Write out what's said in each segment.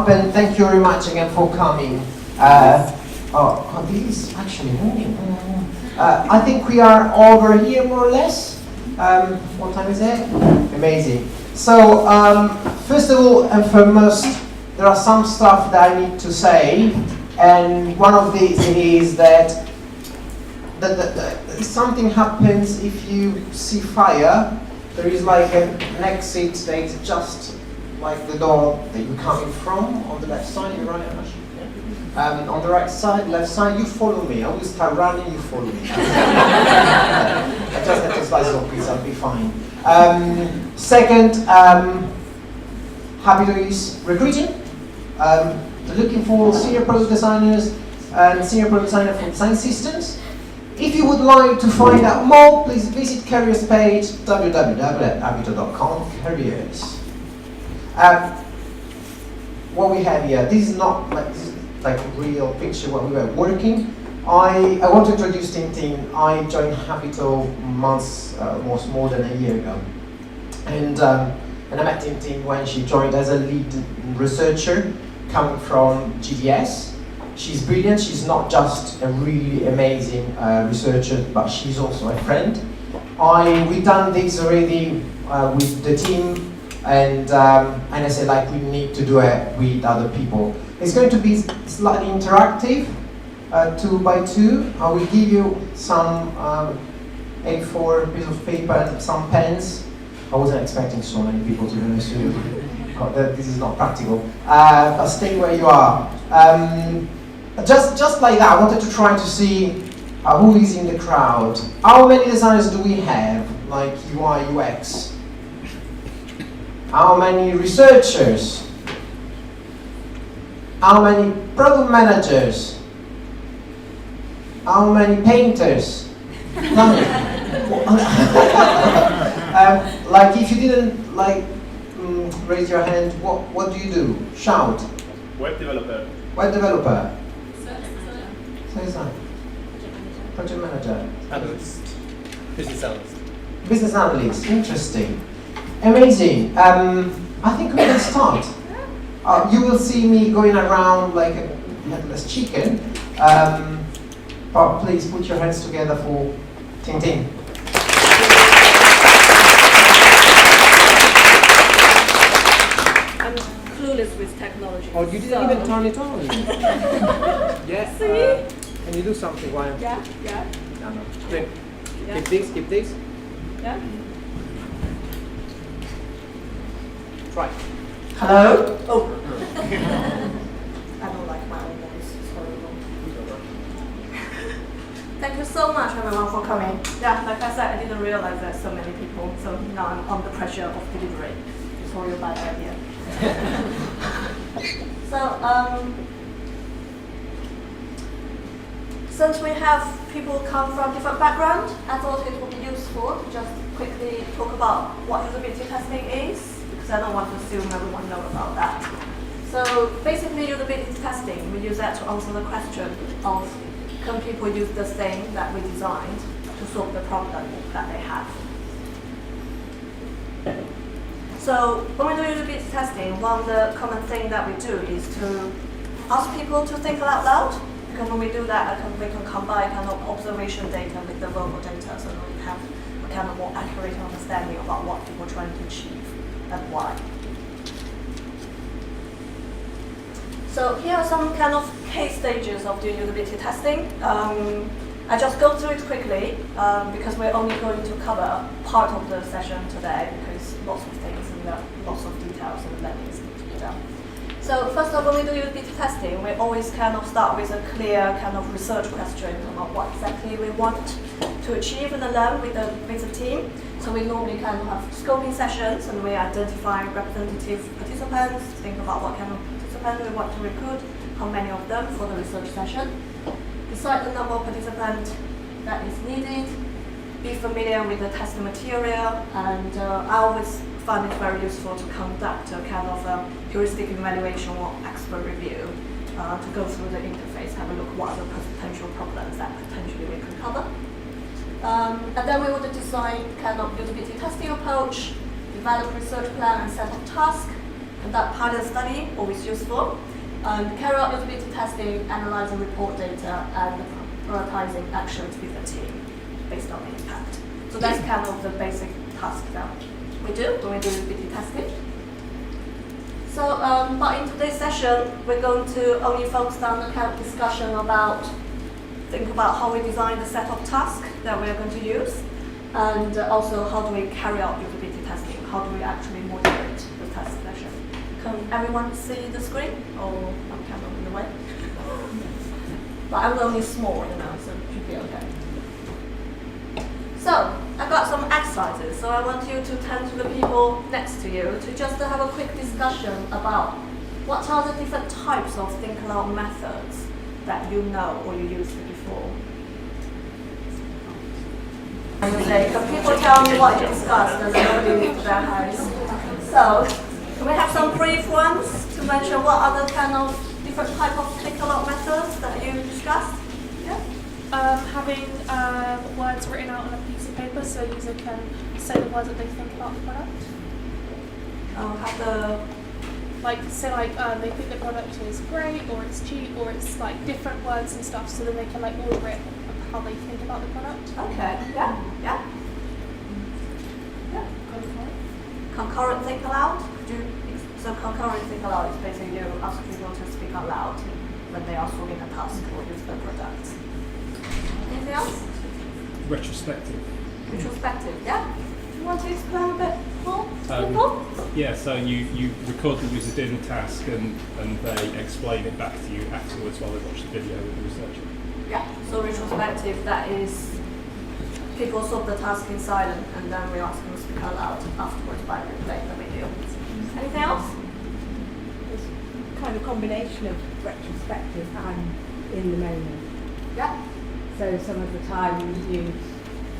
And thank you very much again for coming. This is actually morning. I think we are over here more or less. What time is it? Amazing. So, first of all and foremost, there are some stuff that I need to say, and one of these is that something happens if you see fire. There is like an exit that is just like the door that you're coming from on the left side, you're right, on the right side, left side, you follow me. I will start running, you follow me. I just have to slice of pizza, I'll be fine. Second, Habito is recruiting. They're looking for senior product designers and senior product designer for design systems. If you would like to find out more, please visit careers page www.habito.com careers. What we have here, this is not like a real picture what we were working. I want to introduce Tingting. I joined Habito almost more than a year ago, and I met Tingting when she joined as a lead researcher coming from GDS. She's brilliant. She's not just a really amazing researcher, but she's also a friend. We've done this already with the team. And I said, like, we need to do it with other people. It's going to be slightly interactive, 2 by 2. I will give you some A4 piece of paper and some pens. I wasn't expecting so many people to be honest with you. This is not practical. But stay where you are. Just like that, I wanted to try to see who is in the crowd. How many designers do we have, like UI, UX? How many researchers? How many product managers? How many painters? None. Like if you didn't raise your hand, what do you do? Shout. Web developer. Web developer. Project manager. Analyst. Business analyst. Business analyst. Interesting. Amazing. I think we can start. You will see me going around like a headless chicken. But please put your hands together for Tingting. I'm clueless with technology. Oh, you didn't even turn it on. Yeah. See? Can you do something while? Yeah. No. Yeah. Keep this. Yeah. Right. Hello? Oh. I don't like my own voice. It's horrible. Thank you so much, everyone, for coming. Yeah, like I said, I didn't realize there's so many people, so now I'm under pressure of delivery. It's all your bad idea. Since we have people come from different backgrounds, I thought it would be useful to just quickly talk about what usability testing is. I don't want to assume everyone knows about that. So basically, usability testing, we use that to answer the question of can people use the thing that we designed to solve the problem that they have. So when we do usability testing, one of the common thing that we do is to ask people to think out loud. Because when we do that, we can combine kind of observation data with the verbal data, so we have a kind of more accurate understanding about what people are trying to achieve and why. So here are some kind of case stages of doing usability testing. I just go through it quickly because we're only going to cover part of the session today because lots of things and lots of details and learnings need to be done. So first of all, when we do usability testing, we always kind of start with a clear kind of research question about what exactly we want to achieve and learn with the team. So we normally kind of have scoping sessions and we identify representative participants, think about what kind of participants we want to recruit, how many of them for the research session, decide the number of participants that is needed, be familiar with the testing material, and I always find it very useful to conduct a kind of heuristic evaluation or expert review to go through the interface, have a look what are the potential problems that potentially we can cover. And then we would design kind of usability testing approach, develop research plan and set of tasks, conduct pilot study, always useful, and carry out usability testing, analyzing report data, and prioritizing actions with the team based on the impact. So that's kind of the basic task that we do when we do usability testing. So, but in today's session, we're going to only focus on the kind of discussion think about how we design the set of tasks that we are going to use, and also how do we carry out usability testing, how do we actually moderate the test session. Can everyone see the screen? Or I'm kind of in the way? But I'm only small, so it should be okay. So, I've got some exercises, so I want you to turn to the people next to you to just have a quick discussion about what are the different types of think-aloud methods that you know or you used before. And you say, can people tell me what you discussed and nobody lifted their hands? So, can we have some brief ones to mention what other kind of different type of think-aloud methods that you discussed? Yeah. Having words written out on a piece of paper so a user can say the words that they think about the product. They think the product is great or it's cheap or it's like different words and stuff, so then they can order it how they think about the product. Okay, yeah. Concurrent think aloud. So concurrent think aloud is basically you ask people to speak out loud when they are solving a task or use the product. Anything else? Retrospective. Retrospective, yeah. Do you want to explain a bit more? People? Yeah, so you record the user doing the task and they explain it back to you afterwards while they watch the video with the researcher. Yeah, so retrospective, that is people solve the task in silence and then we ask them to speak out loud afterwards by replaying the video. Anything else? It's kind of combination of retrospective and in the moment. Yeah. So some of the time you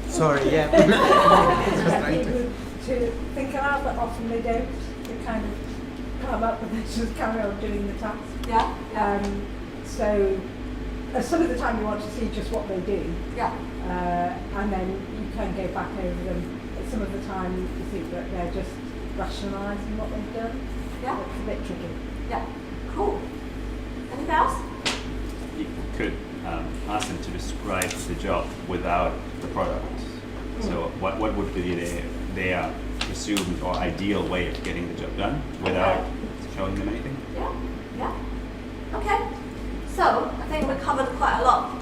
Sorry, yeah. get people to think aloud, but often they don't. They kind of come up and they just carry on doing the task. Yeah. So some of the time you want to see just what they do. Yeah. And then you can go back over them. But some of the time you think that they're just rationalising what they've done. Yeah. It's a bit tricky. Yeah. Cool. Anything else? You could ask them to describe the job without the product. So what would be their assumed or ideal way of getting the job done without showing them anything? Yeah. Okay. So I think we covered quite a lot.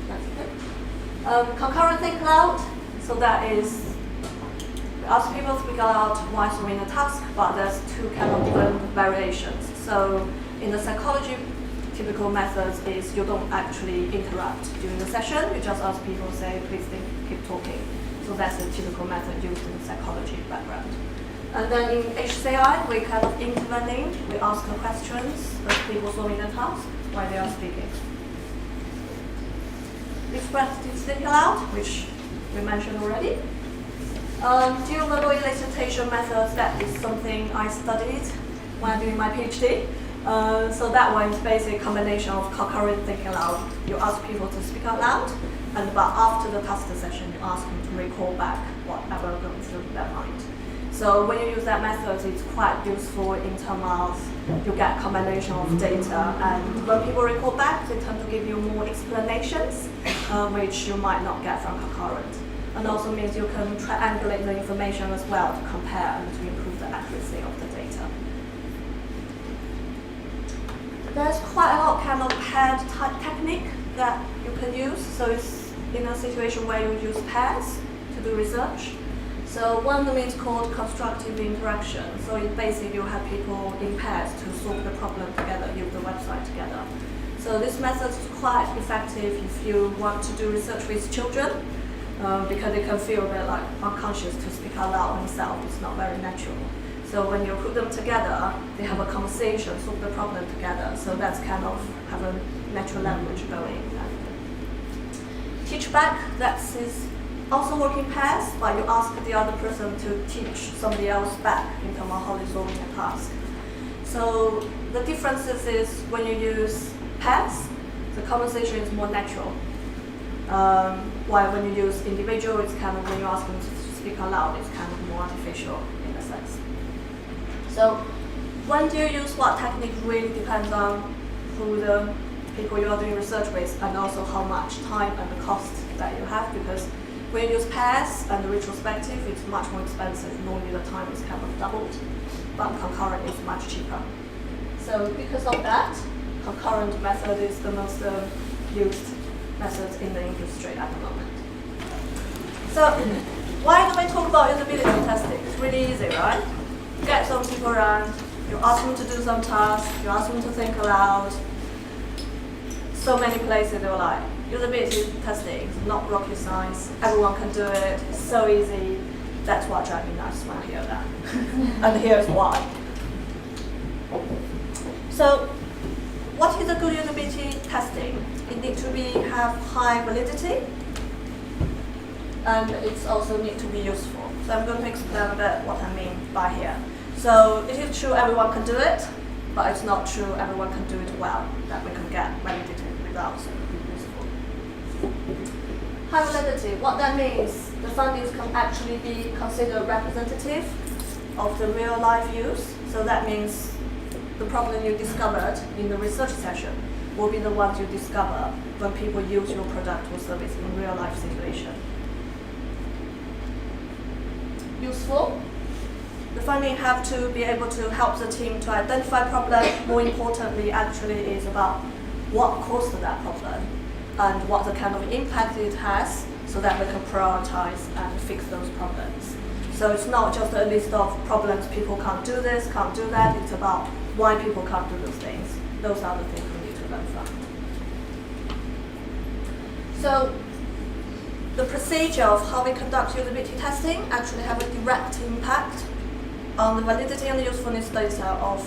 That's good. Concurrent think aloud. So that is we ask people to speak aloud while solving a task, but there's two kind of different variations. So in the psychology, typical methods is you don't actually interrupt during the session. You just ask people, say, please think, keep talking. So that's a typical method used in psychology background. And then in HCI, we kind of intervening. We ask the questions of people solving the task while they are speaking. Expressive think aloud, which we mentioned already. Dual verbal elicitation methods, that is something I studied when doing my PhD. So that one is basically a combination of concurrent thinking aloud. You ask people to speak out loud, but after the task session, you ask them to recall back whatever goes through their mind. So when you use that method, it's quite useful in terms of you get a combination of data, and when people recall back, they tend to give you more explanations, which you might not get from concurrent. And also means you can triangulate the information as well to compare and to improve the accuracy of the data. There's quite a lot of kind of paired technique that you can use. So it's in a situation where you use pairs to do research. So one of them is called constructive interaction. So it basically you have people in pairs to solve the problem together, use the website together. So this method is quite effective if you want to do research with children, because they can feel a bit like unconscious to speak out loud themselves. It's not very natural. So when you put them together, they have a conversation, solve the problem together. So that's kind of have a natural language going. Teach back, that is also work in pairs, but you ask the other person to teach somebody else back in terms of how they're solving a task. So the differences is when you use pairs, the conversation is more natural. While when you use individual, it's kind of when you ask them to speak out loud, it's kind of more artificial in a sense. So when do you use what technique really depends on who the people you are doing research with, and also how much time and the cost that you have, because when you use pairs and the retrospective, it's much more expensive. Normally the time is kind of doubled, but concurrent is much cheaper. So because of that, concurrent method is the most used method in the industry at the moment. So why do we talk about usability testing? It's really easy, right? You get some people around, you ask them to do some tasks, you ask them to think aloud. So many places they were like, usability testing is not rocket science, everyone can do it, it's so easy. That's what drives me nuts when I hear that. And here's why. So, what is a good usability testing? It needs to have high validity, and it also needs to be useful. So I'm going to explain a bit what I mean by here. So it is true everyone can do it, but it's not true everyone can do it well, that we can get validity results and be useful. High validity, what that means, the findings can actually be considered representative of the real life use. So that means the problem you discovered in the research session will be the ones you discover when people use your product or service in real life situation. Useful. The finding have to be able to help the team to identify problem. More importantly, actually, is about what caused that problem and what the kind of impact it has, so that we can prioritize and fix those problems. So it's not just a list of problems, people can't do this, can't do that. It's about why people can't do those things. Those are the things we need to learn from. So the procedure of how we conduct usability testing actually have a direct impact on the validity and the usefulness data of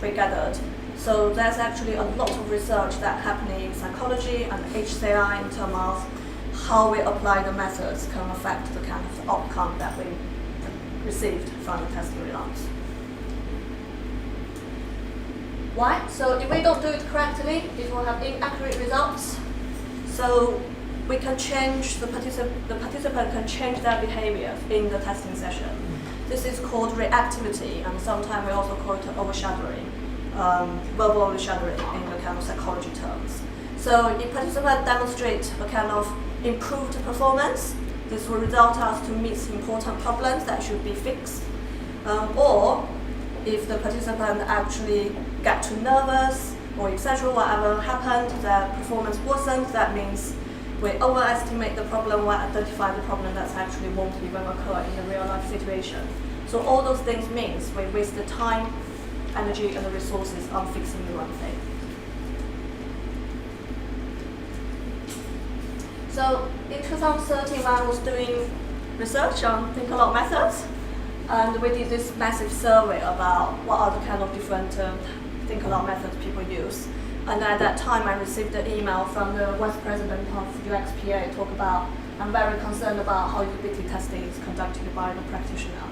we gathered. So there's actually a lot of research that's happening in psychology and HCI in terms of how we apply the methods can affect the kind of outcome that we received from the testing results. Why? So if we don't do it correctly, it will have inaccurate results. So we can change, the participant can change their behavior in the testing session. This is called reactivity, and sometimes we also call it overshadowing, verbal overshadowing in the kind of psychology terms. So if participants demonstrate a kind of improved performance, this will result us to miss important problems that should be fixed. Or if the participant actually get too nervous or etc., whatever happened, their performance worsened, that means we overestimate the problem or identify the problem that actually won't even occur in the real life situation. So all those things means we waste the time, energy and the resources on fixing the wrong thing. So in 2013, when I was doing research on think-aloud methods, and we did this massive survey about what are the kind of different think-aloud methods people use. And at that time, I received an email from the Vice President of UXPA talk about, I'm very concerned about how usability testing is conducted by the practitioner.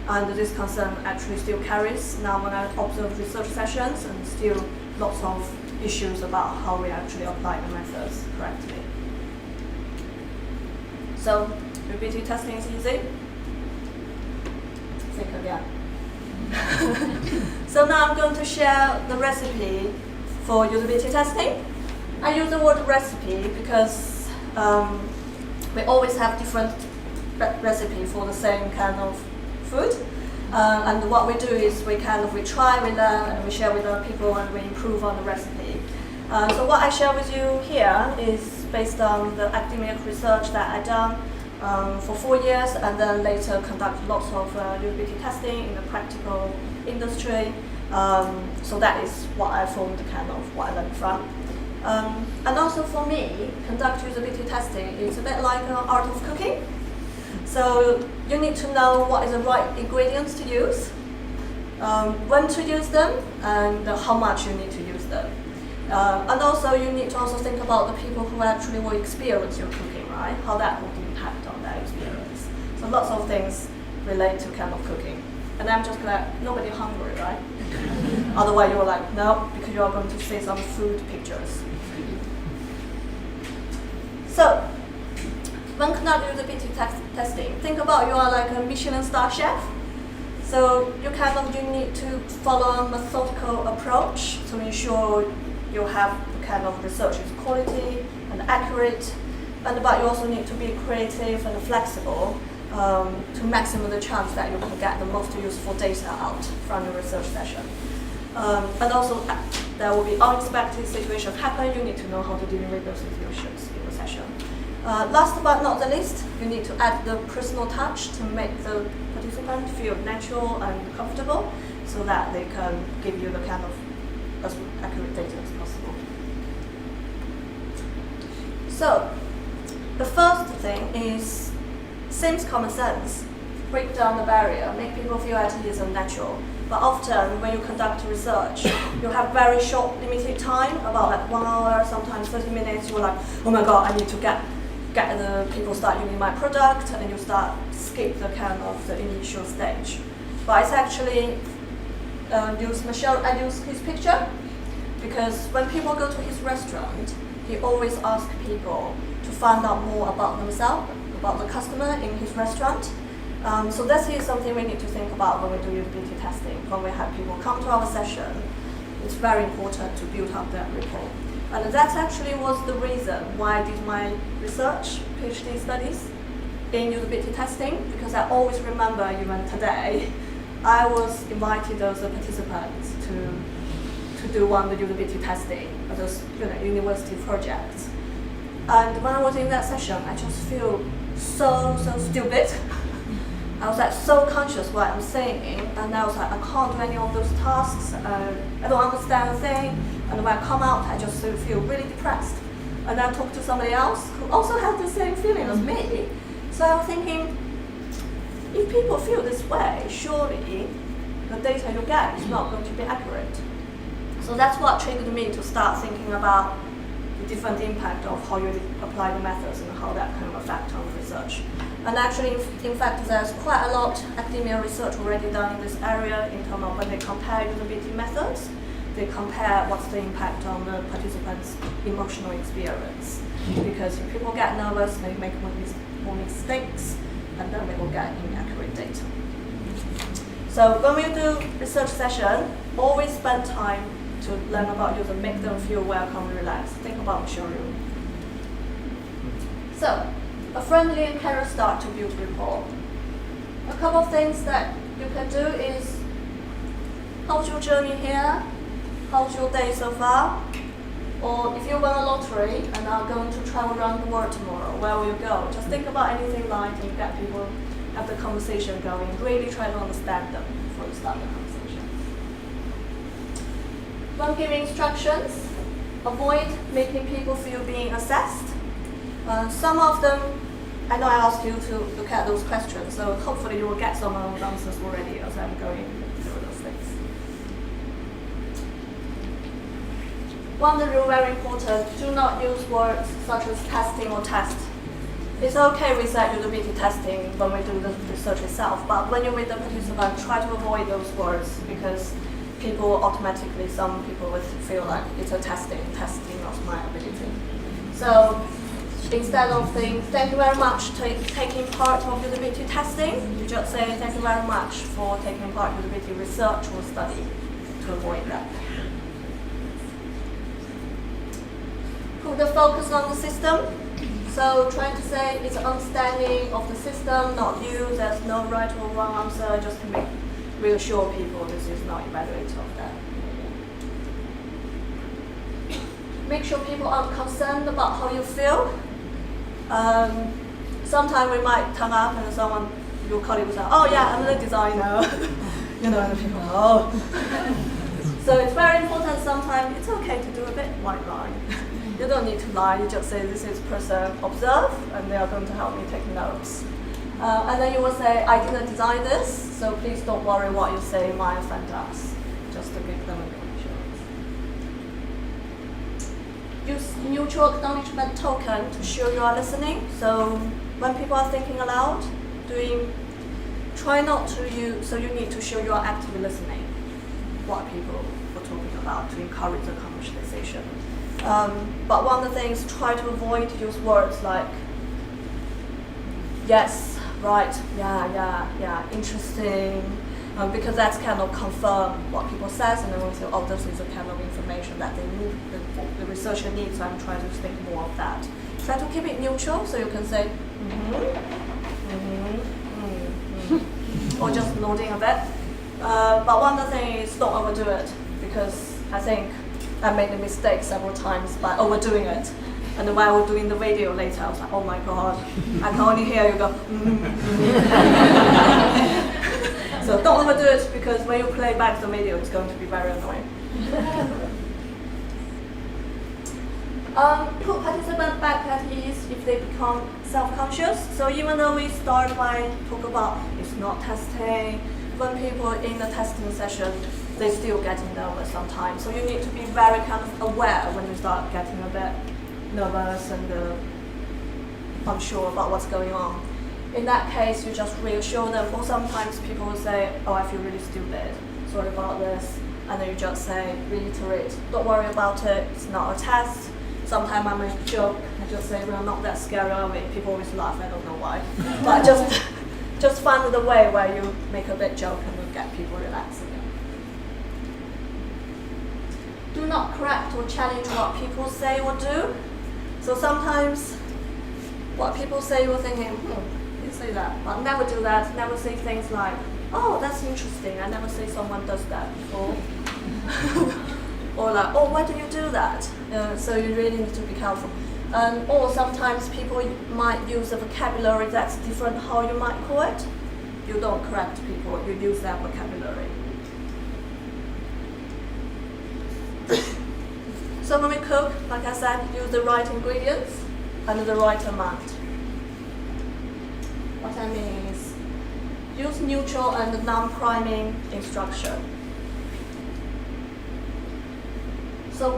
And this concern actually still carries now when I observe research sessions, and still lots of issues about how we actually apply the methods correctly. So, usability testing is easy. Think again. So now I'm going to share the recipe for usability testing. I use the word recipe because we always have different recipe for the same kind of food. And what we do is we try, we learn, and we share with other people, and we improve on the recipe. So what I share with you here is based on the academic research that I've done for 4 years, and then later conduct lots of usability testing in the practical industry. So that is what I formed kind of what I learned from. And also for me, conduct usability testing is a bit like an art of cooking. So you need to know what is the right ingredients to use, when to use them, and how much you need to use them. And also you need to also think about the people who actually will experience your cooking, right? How that will impact on their experience. So lots of things relate to kind of cooking. And I'm just glad nobody hungry, right? Otherwise you're like, no, because you're going to see some food pictures. So, when conducting usability testing, think about you are like a Michelin star chef. So you need to follow a methodical approach to ensure you have the kind of research is quality and accurate, but you also need to be creative and flexible to maximize the chance that you can get the most useful data out from your research session. And also there will be unexpected situations happen. You need to know how to deal with those situations in the session. Last but not the least, you need to add the personal touch to make the participant feel natural and comfortable so that they can give you the kind of as accurate data as possible. So, the first thing is, seems common sense, break down the barrier, make people feel at ease and natural. But often when you conduct research, you have very short, limited time, about like 1 hour, sometimes 30 minutes, you're like, oh my god, I need to get the people start using my product, and you start skip the kind of the initial stage. But it's actually, I use his picture, because when people go to his restaurant, he always asks people to find out more about themselves, about the customer in his restaurant. So this is something we need to think about when we do usability testing. When we have people come to our session, it's very important to build up that rapport. And that actually was the reason why I did my research, PhD studies, in usability testing, because I always remember, even today, I was invited as a participant to do one of the usability testing, those university projects. And when I was in that session, I just feel so stupid. I was like so conscious what I'm saying, and I was like, I can't do any of those tasks, I don't understand a thing, and when I come out, I just feel really depressed. And I talked to somebody else who also had the same feeling as me. So I was thinking, if people feel this way, surely the data you get is not going to be accurate. So that's what triggered me to start thinking about the different impact of how you apply the methods and how that can affect on research. And actually, in fact, there's quite a lot of academia research already done in this area in terms of when they compare usability methods, they compare what's the impact on the participants' emotional experience. Because if people get nervous, they make more mistakes, and then they will get inaccurate data. So when we do research session, always spend time to learn about users, make them feel welcome and relaxed. Think about the showroom. So, a friendly and caring start to build rapport. A couple of things that you can do is, how's your journey here? How's your day so far? Or if you won a lottery and are going to travel around the world tomorrow, where will you go? Just think about anything light and get people have the conversation going. Really try to understand them before you start the conversation. When giving instructions, avoid making people feel being assessed. Some of them, I know I asked you to look at those questions, so hopefully you will get some of those answers already as I'm going through those things. One rule very important, do not use words such as testing or test. It's okay with that usability testing when we do the research itself, but when you're with the participant, try to avoid those words because people automatically, some people will feel like it's a testing of my ability. So instead of saying thank you very much for taking part of usability testing, you just say thank you very much for taking part in usability research or study to avoid that. Put the focus on the system. So trying to say it's an understanding of the system, not you, there's no right or wrong answer, just to reassure people this is not evaluated of that. Make sure people are concerned about how you feel. Sometimes we might turn up and your colleague will say, oh yeah, I'm the designer. And the people, oh. So it's very important sometimes, it's okay to do a bit white lie. You don't need to lie, you just say this is person observe, and they are going to help me take notes. And then you will say, I didn't design this, so please don't worry what you say might offend us, just to give them a use mutual acknowledgement token to show you are listening. So when people are thinking aloud, try not to use, so you need to show you are actively listening what people are talking about to encourage the conversation. But one of the things, try to avoid to use words like yes, right, yeah, interesting, because that's kind of confirm what people says, and then we'll say, oh, this is the kind of information that they need, the researcher needs, so I'm trying to think more of that. Try to keep it neutral, so you can say, or just nodding a bit. But one other thing is don't overdo it, because I think I made a mistake several times by overdoing it. And then while I was doing the video later, I was like, oh my god, I can only hear you go, So don't overdo it, because when you play back the video, it's going to be very annoying. Put participants back at ease if they become self-conscious. So even though we start by talk about it's not testing, when people in the testing session, they still getting nervous sometimes. So you need to be very kind of aware when you start getting a bit nervous and unsure about what's going on. In that case, you just reassure them, or sometimes people will say, oh, I feel really stupid, sorry about this, and then you just say, reiterate, don't worry about it, it's not a test. Sometimes I make a joke, I just say, we're not that scared of it. People always laugh, I don't know why. But just find the way where you make a bit joke and you get people relaxing. Do not correct or challenge what people say or do. So sometimes what people say, you're thinking, you say that, but never do that. Never say things like, oh, that's interesting. I never say someone does that before. Or like, oh, why do you do that? So you really need to be careful. Or sometimes people might use a vocabulary that's different how you might call it. You don't correct people, you use that vocabulary. So when we cook, like I said, use the right ingredients and the right amount. What I mean is, use neutral and non-priming instruction. So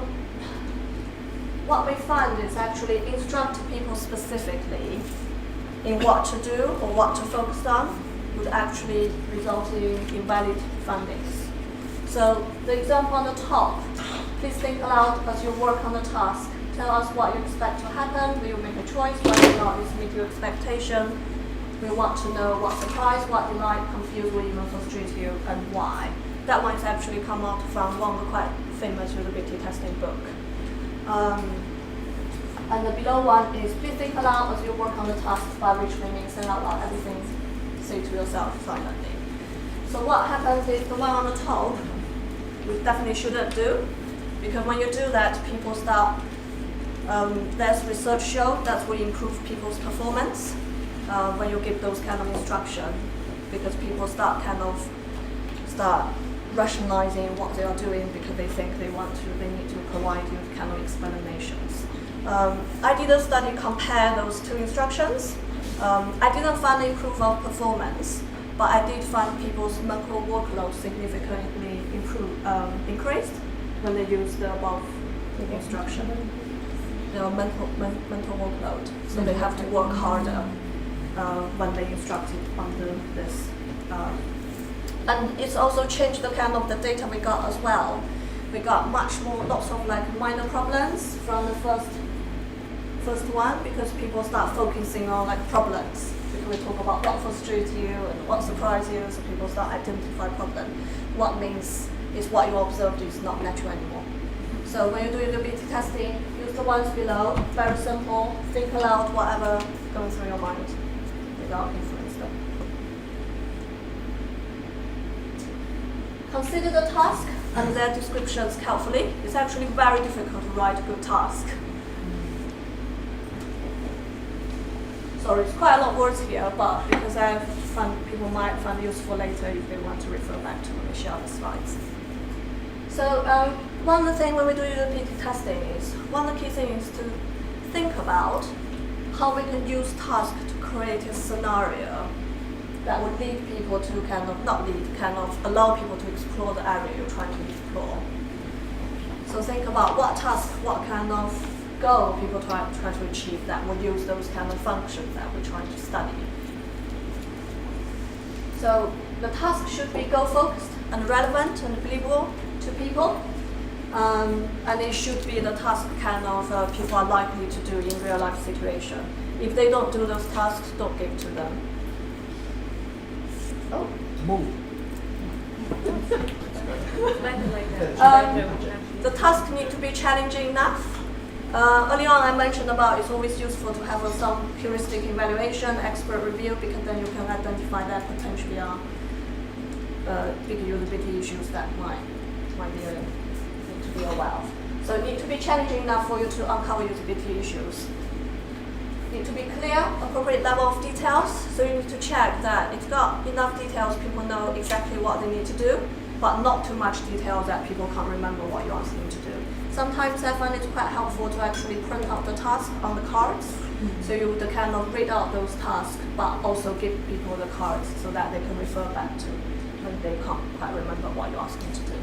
what we find is actually instruct people specifically in what to do or what to focus on would actually result in invalid findings. So the example on the top, please think aloud as you work on the task. Tell us what you expect to happen. Will you make a choice whether or not it's meet your expectation? We want to know what surprise, what delight, confuse, or even frustrate you, and why. That one's actually come out from one of the quite famous usability testing book. And the below one is please think aloud as you work on the task, by which we mean say out loud everything, say to yourself silently. So what happens is the one on the top, we definitely shouldn't do, because when you do that, people start, there's research show that will improve people's performance when you give those kind of instruction, because people start rationalizing what they are doing because they think they need to provide you with kind of explanations. I did a study compare those two instructions. I didn't find improvement of performance, but I did find people's mental workload significantly increased when they used the above instruction. Their mental workload, so they have to work harder when they instructed under this. And it's also changed the kind of the data we got as well. We got much more, lots of like minor problems from the first one, because people start focusing on like problems. Because we talk about what frustrates you and what surprised you, so people start identify problem. What means is what you observed is not natural anymore. So when you're doing usability testing, use the ones below, very simple, think aloud, whatever goes through your mind without influence them. Consider the task and their descriptions carefully. It's actually very difficult to write a good task. Sorry, it's quite a lot of words here, but because I find people might find it useful later if they want to refer back to when we share the slides. So one of the things when we do usability testing is, one of the key things is to think about how we can use tasks to create a scenario that would lead people to allow people to explore the area you're trying to explore. So think about what task, what kind of goal people try to achieve that would use those kind of functions that we're trying to study. So the task should be goal-focused and relevant and believable to people. And it should be the task kind of people are likely to do in real life situation. If they don't do those tasks, don't give to them. Oh. Move. The task need to be challenging enough. Early on I mentioned about it's always useful to have some heuristic evaluation, expert review, because then you can identify that potentially are big usability issues that might be need to be aware of. So it needs to be challenging enough for you to uncover usability issues. Need to be clear, appropriate level of details. So you need to check that it's got enough details, people know exactly what they need to do, but not too much detail that people can't remember what you asked them to do. Sometimes I find it's quite helpful to actually print out the task on the cards. So you would kind of read out those tasks, but also give people the cards so that they can refer back to when they can't quite remember what you asked them to do.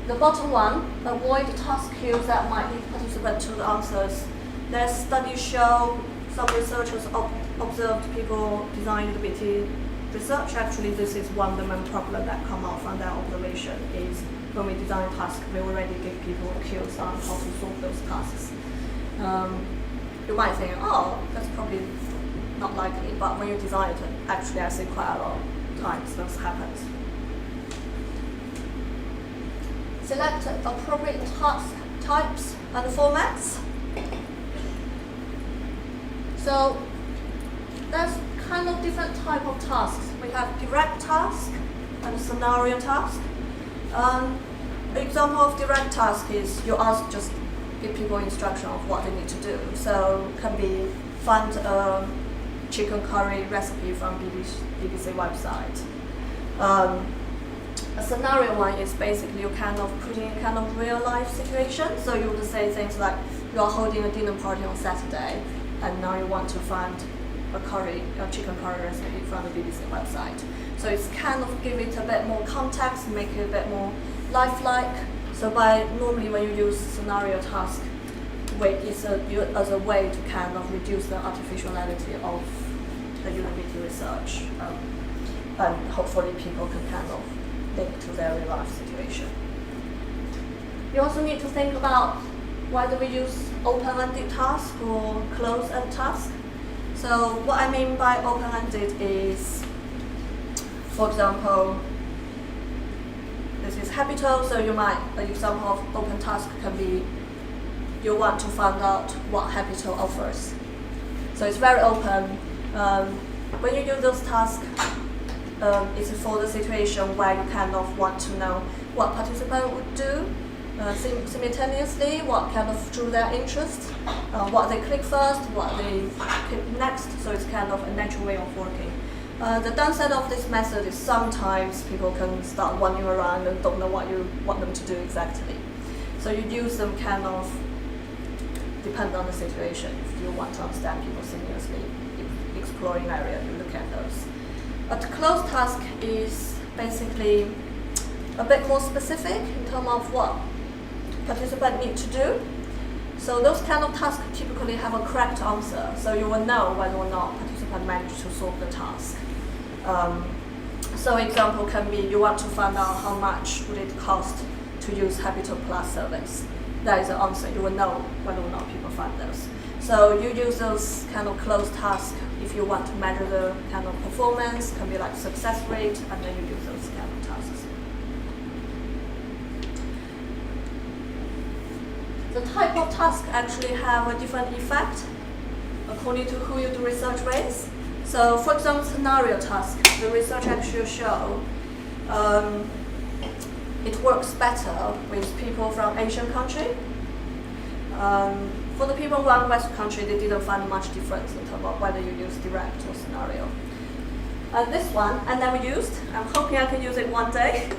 The bottom one, avoid task queues that might lead participants to the answers. Their studies show, some researchers observed people design usability research. Actually, this is one of the main problems that come out from their observation is when we design tasks, we already give people cues on how to solve those tasks. You might think, oh, that's probably not likely, but when you design it, actually I see quite a lot of times this happens. Select appropriate task types and formats. So there's kind of different type of tasks. We have direct task and scenario task. An example of direct task is you ask just give people instruction of what they need to do. So can be find a chicken curry recipe from BBC website. A scenario one is basically you kind of put in kind of real life situation. So you would say things like you are holding a dinner party on Saturday, and now you want to find a chicken curry recipe from the BBC website. So it's kind of give it a bit more context, make it a bit more lifelike. So normally when you use scenario task, it's as a way to kind of reduce the artificiality of the usability research, and hopefully people can kind of link to their real life situation. You also need to think about whether we use open-ended task or closed-ended task. So what I mean by open-ended is, for example, this is Habito, so an example of open task can be you want to find out what Habito offers. So it's very open. When you do those tasks, it's for the situation where you kind of want to know what participant would do simultaneously, what kind of drew their interest, what they click first, what they click next. So it's kind of a natural way of working. The downside of this method is sometimes people can start wandering around and don't know what you want them to do exactly. So you use them kind of depend on the situation. If you want to understand people simultaneously exploring area, you look at those. But closed task is basically a bit more specific in terms of what participants need to do. So those kind of tasks typically have a correct answer, so you will know whether or not participant managed to solve the task. So example can be you want to find out how much would it cost to use Habito Plus service. That is the answer. You will know whether or not people find those. So you use those kind of closed tasks if you want to measure the kind of performance, can be like success rate, and then you use those kind of tasks. The type of task actually have a different effect according to who you do research with. So for example, scenario task, the research actually show it works better with people from Asian country. For the people from Western country, they didn't find much difference in terms of whether you use direct or scenario. This one I never used. I'm hoping I can use it one day.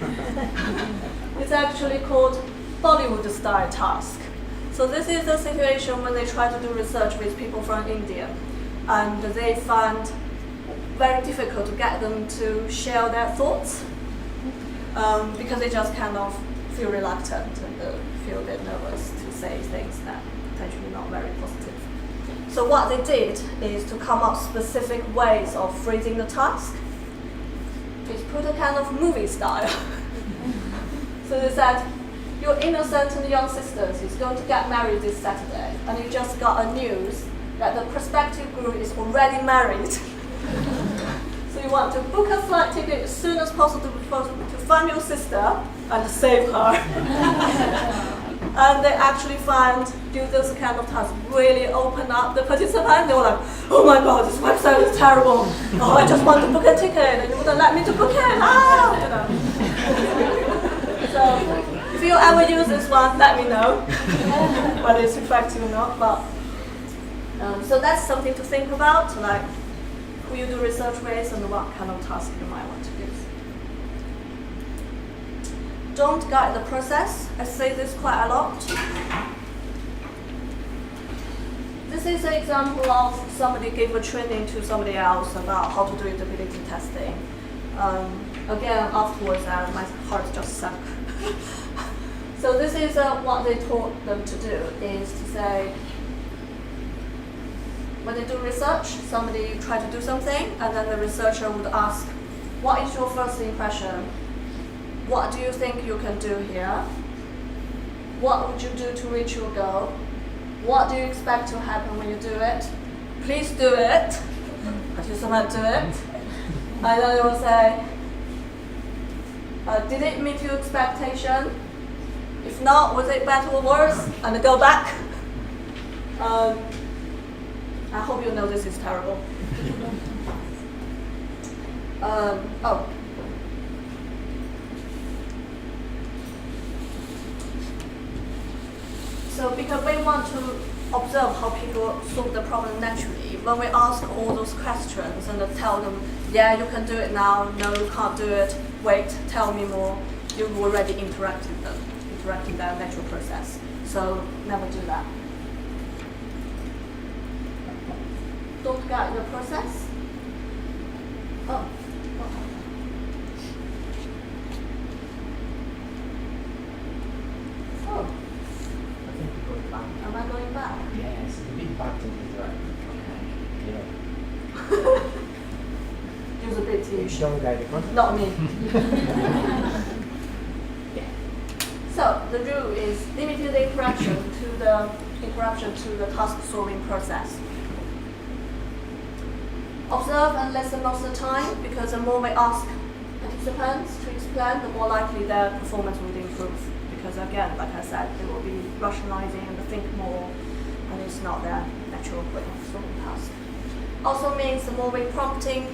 It's actually called Bollywood style task. So this is a situation when they try to do research with people from India, and they found very difficult to get them to share their thoughts because they just kind of feel reluctant and feel a bit nervous to say things that potentially not very positive. So what they did is to come up specific ways of phrasing the task. Is put a kind of movie style. So they said, your innocent and young sisters is going to get married this Saturday, and you just got a news that the prospective groom is already married. So you want to book a flight ticket as soon as possible to find your sister and save her. And they actually find, do this kind of task, really open up the participant. They were like, oh my god, this website is terrible. Oh, I just want to book a ticket and you wouldn't let me to book it. Ah! So if you ever use this one, let me know whether it's effective or not. But so that's something to think about, like who you do research with and what kind of task you might want to use. Don't guide the process. I say this quite a lot. This is an example of somebody gave a training to somebody else about how to do usability testing. Again, afterwards, my heart just sank. So this is what they taught them to do, is to say, when they do research, somebody tried to do something, and then the researcher would ask, what is your first impression? What do you think you can do here? What would you do to reach your goal? What do you expect to happen when you do it? Please do it. Participant do it. And then they will say, did it meet your expectation? If not, was it better or worse? And they go back. I hope you know this is terrible. Oh. So because we want to observe how people solve the problem naturally, when we ask all those questions and tell them, yeah, you can do it now, no, you can't do it, wait, tell me more, you've already interacted that natural process. So never do that. Don't guide the process. Oh. Oh. I think we're going back. Am I going back? Yes, a bit back to the right. Okay. Yeah. Usability. You showing guide the Not me. So the rule is limited the interaction to the task solving process. Observe and listen most of the time, because the more we ask participants to explain, the more likely their performance will improve. Because again, like I said, they will be rationalizing and think more, and it's not their natural way of solving tasks. Also means the more we prompting,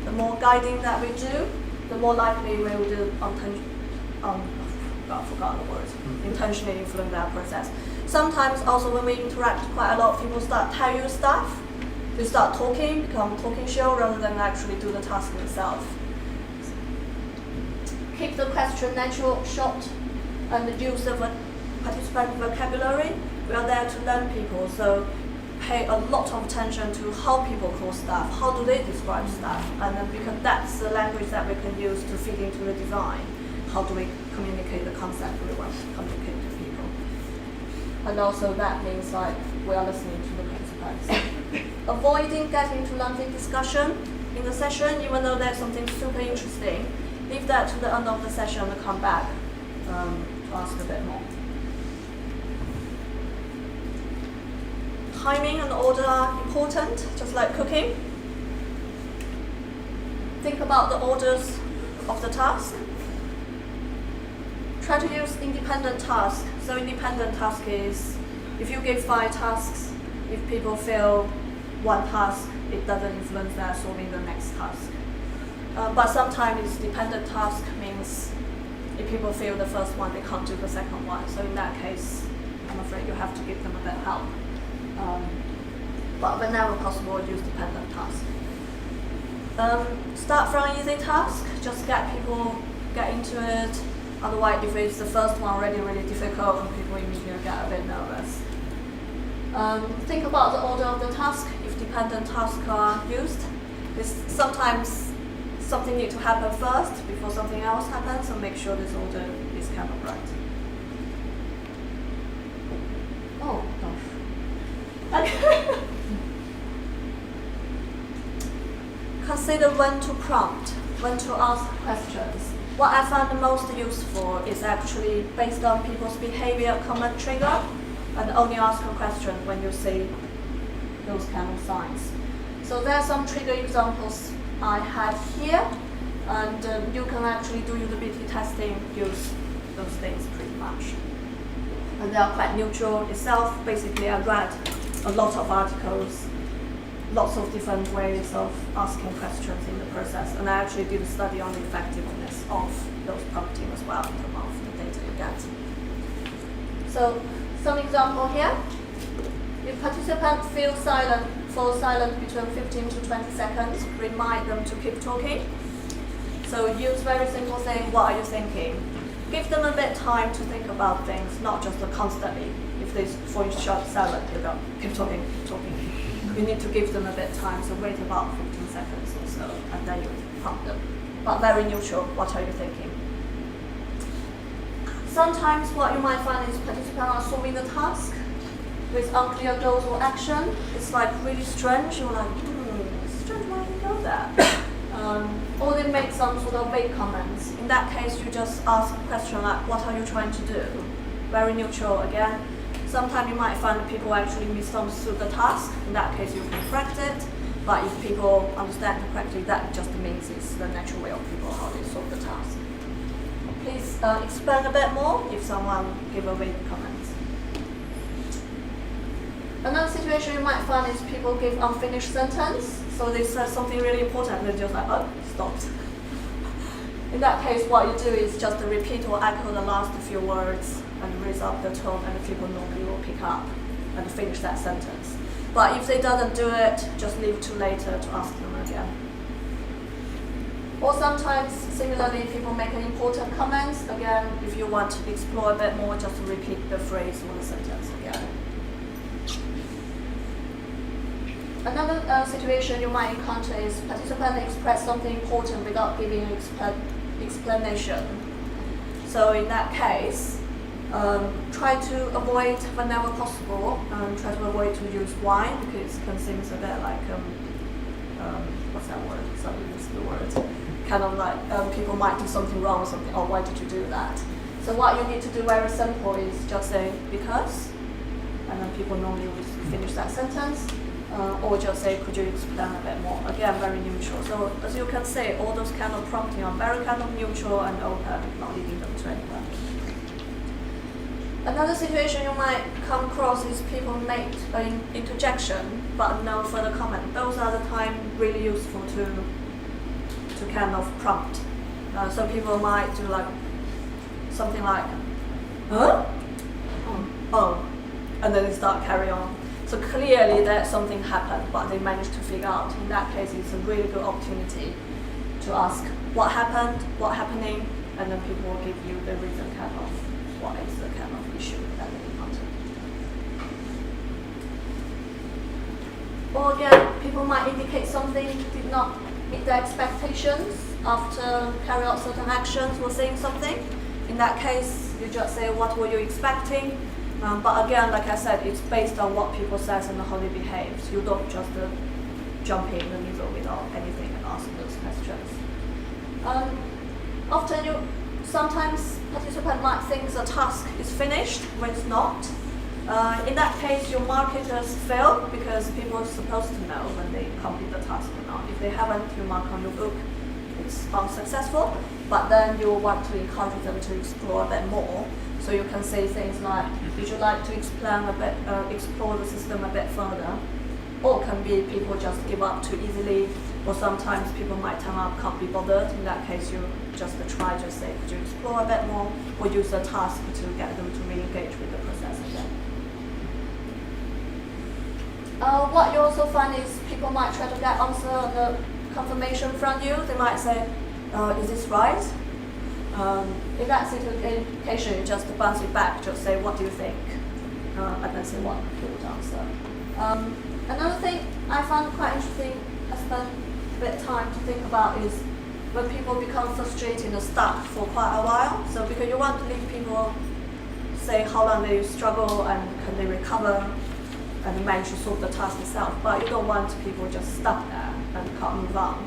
the more guiding that we do, the more likely we will do intentionally influence that process. Sometimes also when we interact quite a lot, people start tell you stuff. They start talking, become a talking show rather than actually do the task itself. Keep the question natural, short, and the use of a participant vocabulary. We are there to learn people, so pay a lot of attention to how people call stuff, how do they describe stuff, and then because that's the language that we can use to feed into the design. How do we communicate the concept we want to communicate to people? And also that means like we are listening to the participants. Avoiding getting into lengthy discussion in the session, even though there's something super interesting. Leave that to the end of the session and come back to ask a bit more. Timing and order are important, just like cooking. Think about the orders of the task. Try to use independent task. So independent task is, if you give 5 tasks, if people fail one task, it doesn't influence their solving the next task. But sometimes it's dependent task means if people fail the first one, they can't do the second one. So in that case, I'm afraid you have to give them a bit of help. But whenever possible, use dependent task. Start from an easy task, just get into it. Otherwise, if it's the first one already really difficult, and people immediately get a bit nervous. Think about the order of the task if dependent tasks are used. Sometimes something needs to happen first before something else happens, so make sure this order is kind of right. Oh gosh. Consider when to prompt, when to ask questions. What I found the most useful is actually based on people's behavior, common trigger, and only ask a question when you see those kind of signs. So there are some trigger examples I have here, and you can actually do usability testing, use those things pretty much. And they are quite neutral itself. Basically, I read a lot of articles, lots of different ways of asking questions in the process, and I actually did a study on the effectiveness of those prompting as well in terms of the data you get. So, some example here. If participant falls silent between 15 to 20 seconds, remind them to keep talking. So use very simple thing, what are you thinking? Give them a bit of time to think about things, not just constantly. If they fall short silent, you go, keep talking, keep talking. You need to give them a bit of time, so wait about 15 seconds or so, and then you prompt them. But very neutral, what are you thinking? Sometimes what you might find is participants are solving the task with unclear goals or action. It's like really strange. You're like, it's strange, why did you go there? Or they make some sort of vague comments. In that case, you just ask a question like, what are you trying to do? Very neutral again. Sometimes you might find that people actually misunderstood the task. In that case, you can correct it. But if people understand it correctly, that just means it's the natural way of people how they solve the task. Please explain a bit more if someone give a vague comment. Another situation you might find is people give unfinished sentence. So they said something really important, and they're just like, oh, stopped. In that case, what you do is just repeat or echo the last few words and raise up the tone, and the people normally will pick up and finish that sentence. But if they doesn't do it, just leave to later to ask them again. Or sometimes, similarly, people make an important comments. Again, if you want to explore a bit more, just repeat the phrase or the sentence again. Another situation you might encounter is participants express something important without giving an explanation. So in that case, try to avoid whenever possible, try to avoid to use why, because it can seem a bit like, what's that word? Sorry, missed the word. Kind of like people might do something wrong or something, oh, why did you do that? So what you need to do very simple is just say, because, and then people normally will finish that sentence. Or just say, could you explain a bit more? Again, very neutral. So as you can see, all those kind of prompting are very kind of neutral and open, not leading them to anywhere. Another situation you might come across is people make an interjection but no further comment. Those are the time really useful to kind of prompt. So people might do like something like, huh? Oh, and then they start carry on. So clearly that something happened, but they managed to figure out. In that case, it's a really good opportunity to ask what happened, what's happening, and then people will give you the reason kind of what is the kind of issue that they encountered. Or again, people might indicate something did not meet their expectations after carry out certain actions or saying something. In that case, you just say, what were you expecting? But again, like I said, it's based on what people says and how they behave. So you don't just jump in the middle without anything and ask those questions. Sometimes participants might think the task is finished when it's not. In that case, your mark it as failed because people are supposed to know when they complete the task or not. If they haven't, you mark on your book it's unsuccessful. But then you want to encourage them to explore a bit more. So you can say things like, would you like to explore the system a bit further? Or can be people just give up too easily, or sometimes people might turn up, can't be bothered. In that case, you just try to say, could you explore a bit more, or use a task to get them to re-engage with the process again. What you also find is people might try to get answer the confirmation from you. They might say, is this right? In that situation, you just bounce it back, just say, what do you think? And then say what you would answer. Another thing I found quite interesting, I spent a bit of time to think about, is when people become frustrated and stuck for quite a while. So because you want to leave people say how long they struggle and can they recover and manage to solve the task itself, but you don't want people just stuck there and can't move on.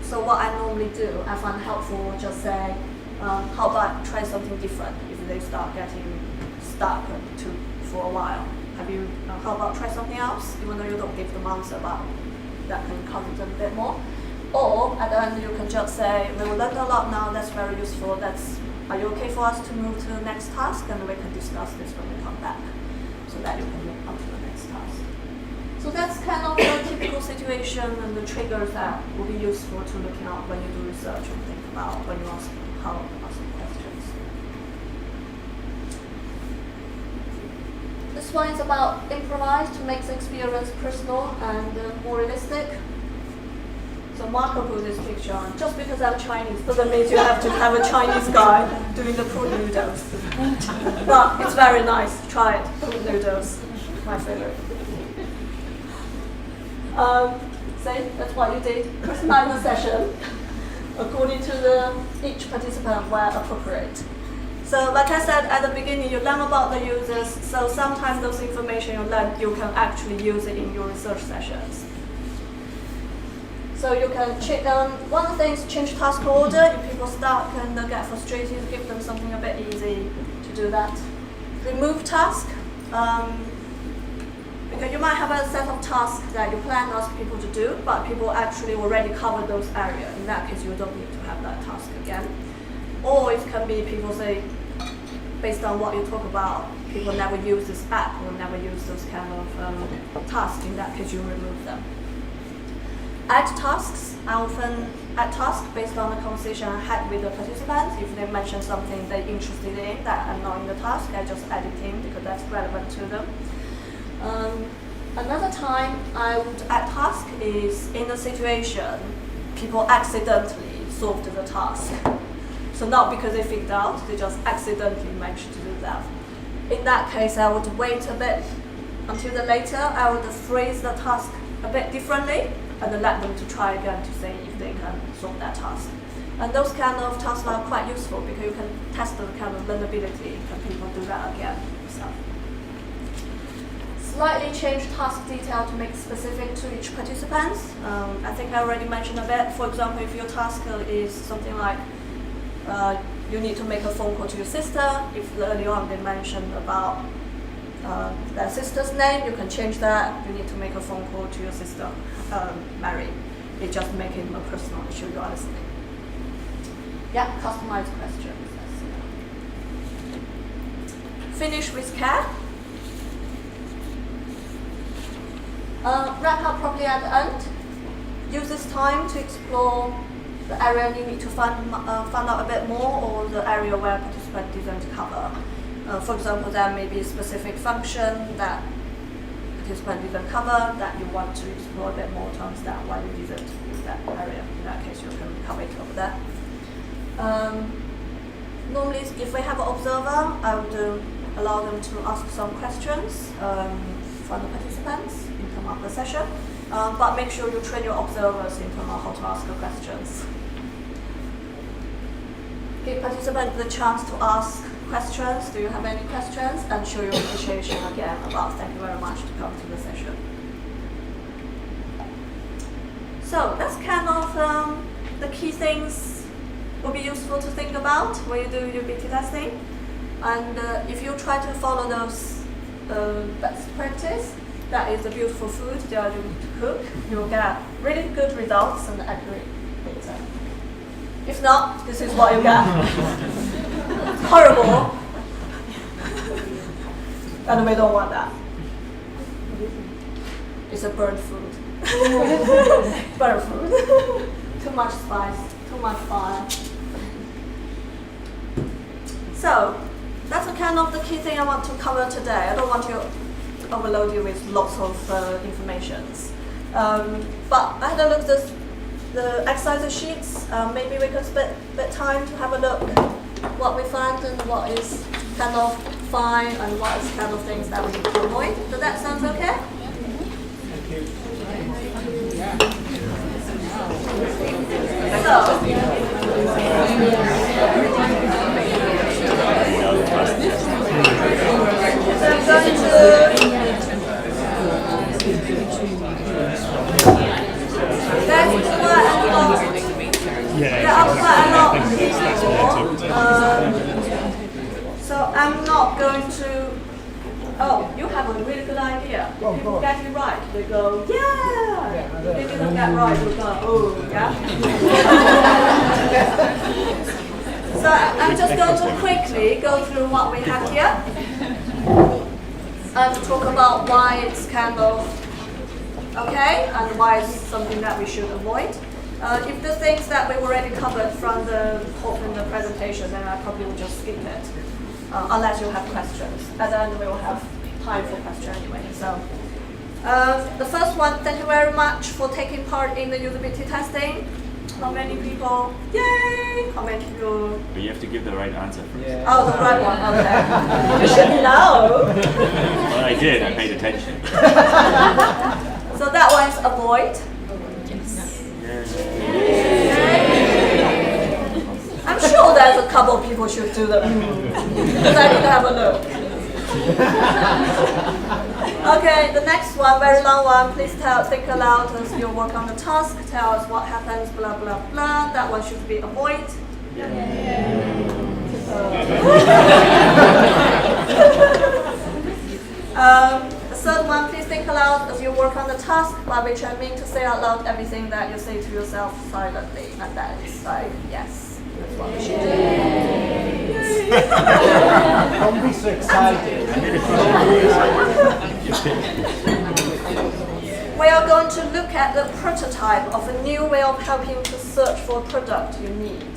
So what I normally do, I find helpful, just say, how about try something different if they start getting stuck for a while. How about try something else, even though you don't give them answer, but that can encourage them a bit more. Or at the end you can just say, we learned a lot now, that's very useful, are you okay for us to move to the next task? And we can discuss this when we come back, so that you can move on to the next task. So that's kind of the typical situation and the triggers that will be useful to looking at when you do research and think about when you ask questions. This one is about improvise to make the experience personal and more realistic. So Marco put this picture on. Just because I'm Chinese doesn't mean you have to have a Chinese guy doing the pool noodles. But it's very nice. Try it. Pool noodles, my favorite. See, that's what you did. Personalize the session according to each participant where appropriate. So like I said at the beginning, you learn about the users. So sometimes those information you learn, you can actually use it in your research sessions. So you can one thing is change task order. If people start and get frustrated, give them something a bit easy to do that. Remove task. Because you might have a set of tasks that you plan to ask people to do, but people actually already covered those areas. In that case, you don't need to have that task again. Or it can be people say, based on what you talk about, people never use this app or never use those kind of tasks. In that case, you remove them. Add tasks. I often add tasks based on the conversation I had with the participants. If they mention something they're interested in that I'm not in the task, I just add it in because that's relevant to them. Another time I would add task is in a situation people accidentally solved the task. So not because they figured out, they just accidentally managed to do that. In that case, I would wait a bit until the later. I would phrase the task a bit differently and then let them to try again to see if they can solve that task. And those kind of tasks are quite useful because you can test the kind of learnability. Can people do that again? So. Slightly change task detail to make specific to each participant. I think I already mentioned a bit. For example, if your task is something like you need to make a phone call to your sister. If earlier on they mentioned about their sister's name, you can change that. You need to make a phone call to your sister, Mary. It just make it more personal issue you are listening. Yeah, customized questions. Finish with care. Wrap up properly at the end. Use this time to explore the area you need to find out a bit more, or the area where participant didn't cover. For example, there may be a specific function that participant didn't cover that you want to explore a bit more to understand why you didn't use that area. In that case, you can cover it over there. Normally, if we have an observer, I would allow them to ask some questions from the participants in terms of the session. But make sure you train your observers in terms of how to ask questions. Give participants the chance to ask questions. Do you have any questions? And show your appreciation again about thank you very much to come to the session. So that's kind of the key things will be useful to think about when you do usability testing. And if you try to follow those best practice, that is the beautiful food they are doing to cook, you'll get really good results and accurate data. If not, this is what you get. Horrible. And we don't want that. It's a burnt food. Burnt food. Too much spice, too much fire. So, that's kind of the key thing I want to cover today. I don't want to overload you with lots of informations. But I had a look at the exercise sheets. Maybe we can spend a bit of time to have a look what we found and what is kind of fine and what is kind of things that we need to avoid. Does that sound okay? Thank you. So I'm going to there's quite a lot. There are quite a lot of people. So I'm not going to oh, you have a really good idea. If Oh, people God. get it right, they go, yeah. Yeah, If they didn't get right, they go, oh, yeah. So I'm just going to quickly go through what we have here and talk about why it's kind of okay and why it's something that we should avoid. If the things that we've already covered from the talk in the presentation, then I probably will just skip it, unless you have questions. At the end, we will have time for questions anyway. So, the first one, thank you very much for taking part in the usability testing. How many people? Yay! How many people? But you have to give the right answer first. Yeah. Oh, the right one. Okay. You should know. Well, I did. I paid attention. So that one's avoid. I'm sure there's a couple of people should do the because I didn't have a look. Okay, the next one, very long one. Please think aloud as you work on the task. Tell us what happens, blah, blah, blah. That one should be avoid. The third one, please think aloud as you work on the task, by which I mean to say out loud everything that you say to yourself silently. And that is like, yes, that's what we should do. Don't be so excited. We are going to look at the prototype of a new way of helping to search for a product you need.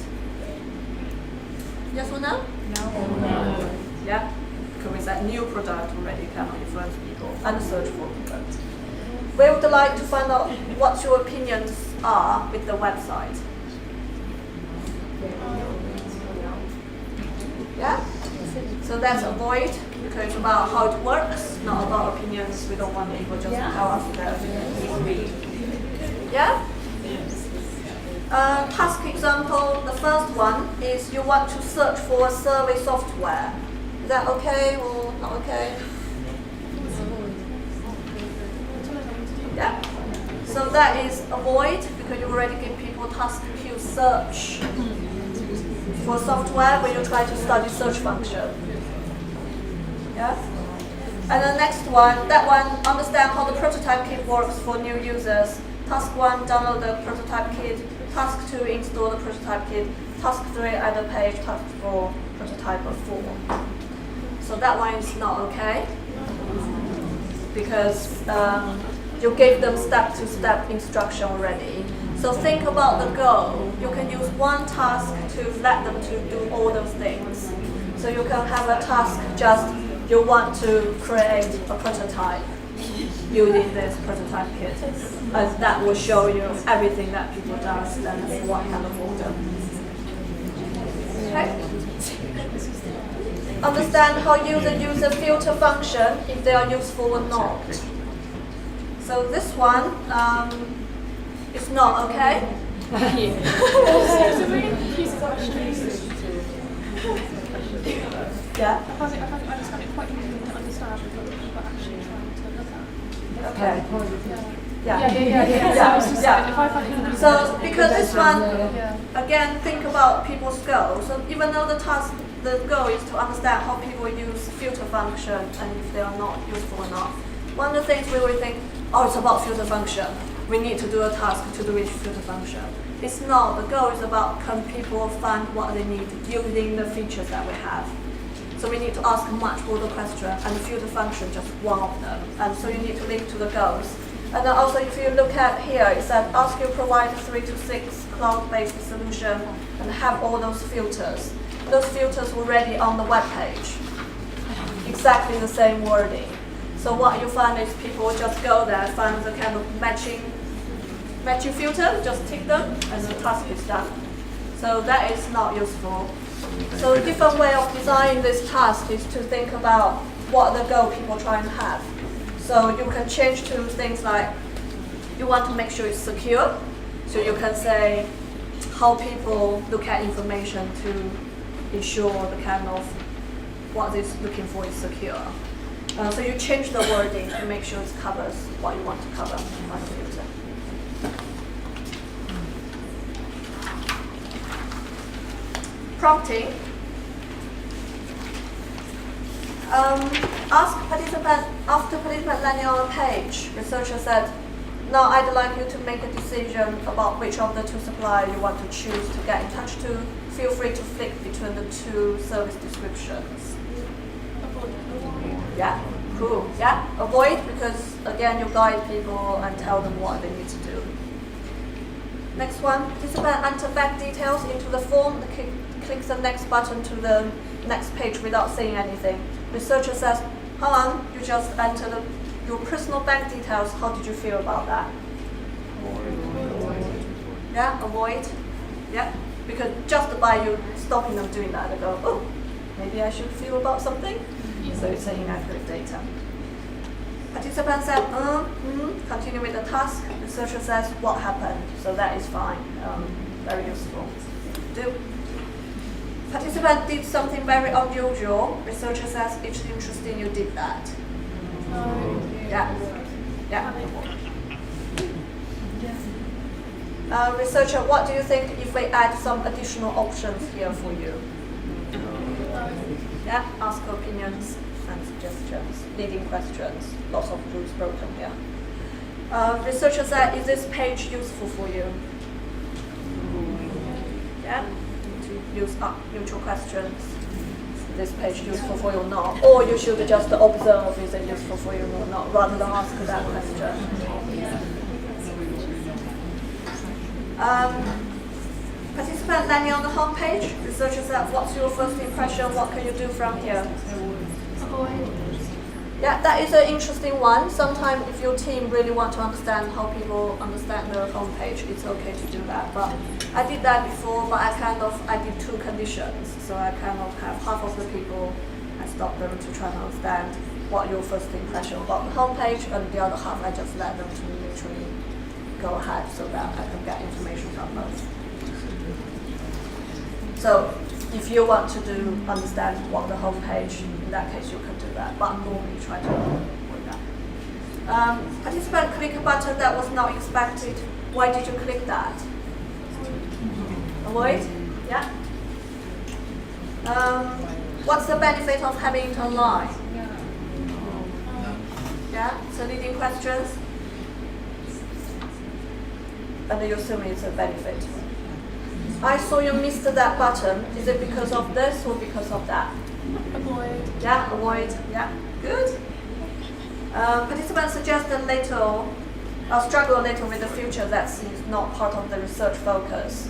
Yes or no? No. Yeah? Because we said new product already cannot influence people and search for product. We would like to find out what your opinions are with the website. Yeah? So that's avoid, because it's about how it works, not about opinions. We don't want people just to tell us their opinions. Yeah? Task example, the first one is you want to search for a survey software. Is that okay or not okay? Yeah? So that is avoid, because you already give people task to search for software when you try to study search function. Yeah? And the next one, that one, understand how the prototype kit works for new users. Task 1, download the prototype kit. Task 2, install the prototype kit. Task 3, add a page. Task 4, prototype of 4. So that one is not okay, because you gave them step-to-step instruction already. So think about the goal. You can use one task to let them to do all those things. So you can have a task just you want to create a prototype using this prototype kit. And that will show you everything that people does and what kind of order. Okay? Understand how users use a filter function, if they are useful or not. So this one is not okay. Yeah. I find it quite easy to understand what people are actually trying to look at. Okay. Yeah. Yeah. So, Yeah. if I find So because this one, yeah. again, think about people's goals. So even though the goal is to understand how people use filter function and if they are not useful or not. One of the things we will think, oh, it's about filter function. We need to do a task to do with filter function. It's not. The goal is about can people find what they need using the features that we have. So we need to ask much broader question, and the filter function just one of them. And so you need to link to the goals. And then also, if you look at here, it said ask you provide 3 to 6 cloud-based solution and have all those filters. Those filters were already on the web page. Exactly the same wording. So what you find is people just go there, find the kind of matching filter, just tick them, and the task is done. So that is not useful. So a different way of designing this task is to think about what the goal people try and have. So you can change to things like you want to make sure it's secure. So you can say how people look at information to ensure the kind of what they're looking for is secure. So you change the wording to make sure it covers what you want to cover on the filter. Prompting. Ask participant, after participant landing on a page, researcher said, now I'd like you to make a decision about which of the two suppliers you want to choose to get in touch to. Feel free to flick between the two service descriptions. Yeah, cool. Yeah, avoid, because again you guide people and tell them what they need to do. Next one, participant enter bank details into the form, click the next button to the next page without saying anything. Researcher says, hang on, you just entered your personal bank details, how did you feel about that? Yeah, avoid. Yeah, because just by you stopping them doing that, they go, oh, maybe I should feel about something. So it's inaccurate data. Participant said, continue with the task. Researcher says, what happened? So that is fine, very useful. Do. Participant did something very unusual. Researcher says, it's interesting you did that. Yeah. Researcher, what do you think if we add some additional options here for you? Yeah, ask opinions and suggestions, leading questions, lots of rules broken here. Researcher said, is this page useful for you? Yeah, to use up neutral questions. Is this page useful for you or not? Or you should just observe, is it useful for you or not, rather than ask that question. Participant landing on the home page. Researcher said, what's your first impression? What can you do from here? Yeah, that is an interesting one. Sometimes if your team really want to understand how people understand their home page, it's okay to do that. But I did that before, but I did two conditions. So I kind of have half of the people, I stopped them to try to understand what your first impression about the home page, and the other half I just let them to literally go ahead so that I can get information from both. So if you want to understand what the home page, in that case you can do that, but normally try to avoid that. Participant click a button that was not expected. Why did you click that? Avoid? Yeah. What's the benefit of having it online? Yeah, so leading questions. And you assume it's a benefit. I saw you missed that button. Is it because of this or because of that? Avoid. Yeah, avoid. Yeah, good. Participants suggest a little, struggle a little with the future that seems not part of the research focus.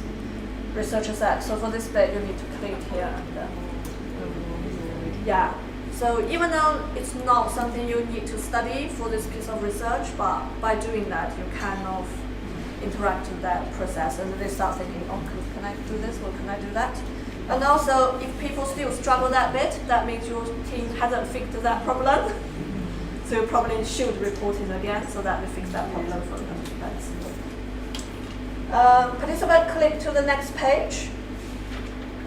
Researcher said, so for this bit you need to click here. And, yeah. So even though it's not something you need to study for this piece of research, but by doing that you kind of interact with that process, and they start thinking, oh, can I do this or can I do that? And also, if people still struggle that bit, that means your team hasn't fixed that problem. So you probably should report it again so that we fix that problem for them. Participant click to the next page.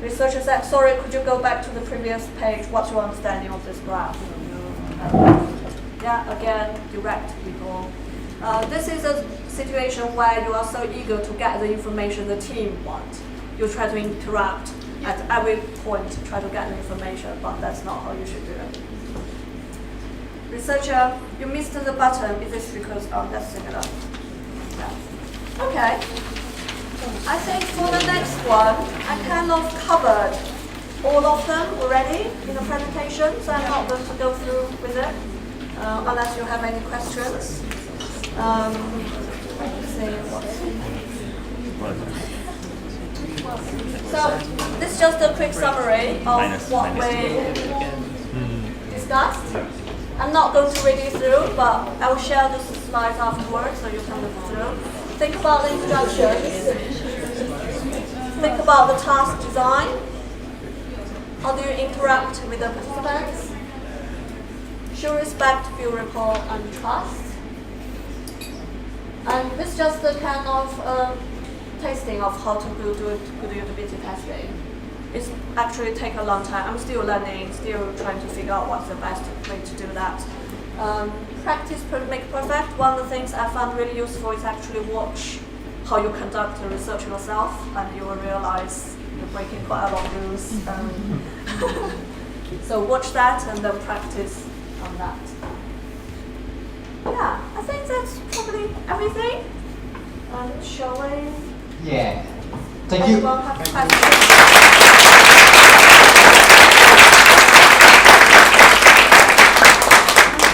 Researcher said, sorry, could you go back to the previous page? What's your understanding of this graph? Yeah, again, direct people. This is a situation where you are so eager to get the information the team wants. You try to interrupt at every point to try to get the information, but that's not how you should do it. Researcher, you missed the button. Is this because, that's similar. Yeah. Okay. I think for the next one, I kind of covered all of them already in the presentation, so I'm not going to go through with it, unless you have any questions. Let's see So this is just a quick summary of what we discussed. I'm not going to read it through, but I will share the slides afterwards so you can look through. Think about the instructions. Think about the task design. How do you interact with the participants? Show respect, build rapport, and trust. And this is just a kind of tasting of how to do good usability testing. It's actually take a long time. I'm still learning, still trying to figure out what's the best way to do that. Practice make perfect. One of the things I found really useful is actually watch how you conduct the research yourself, and you will realize you're breaking quite a lot of rules. So watch that and then practice on that. Yeah, I think that's probably everything. Shall we? Yeah. Thank you. Anyone have questions?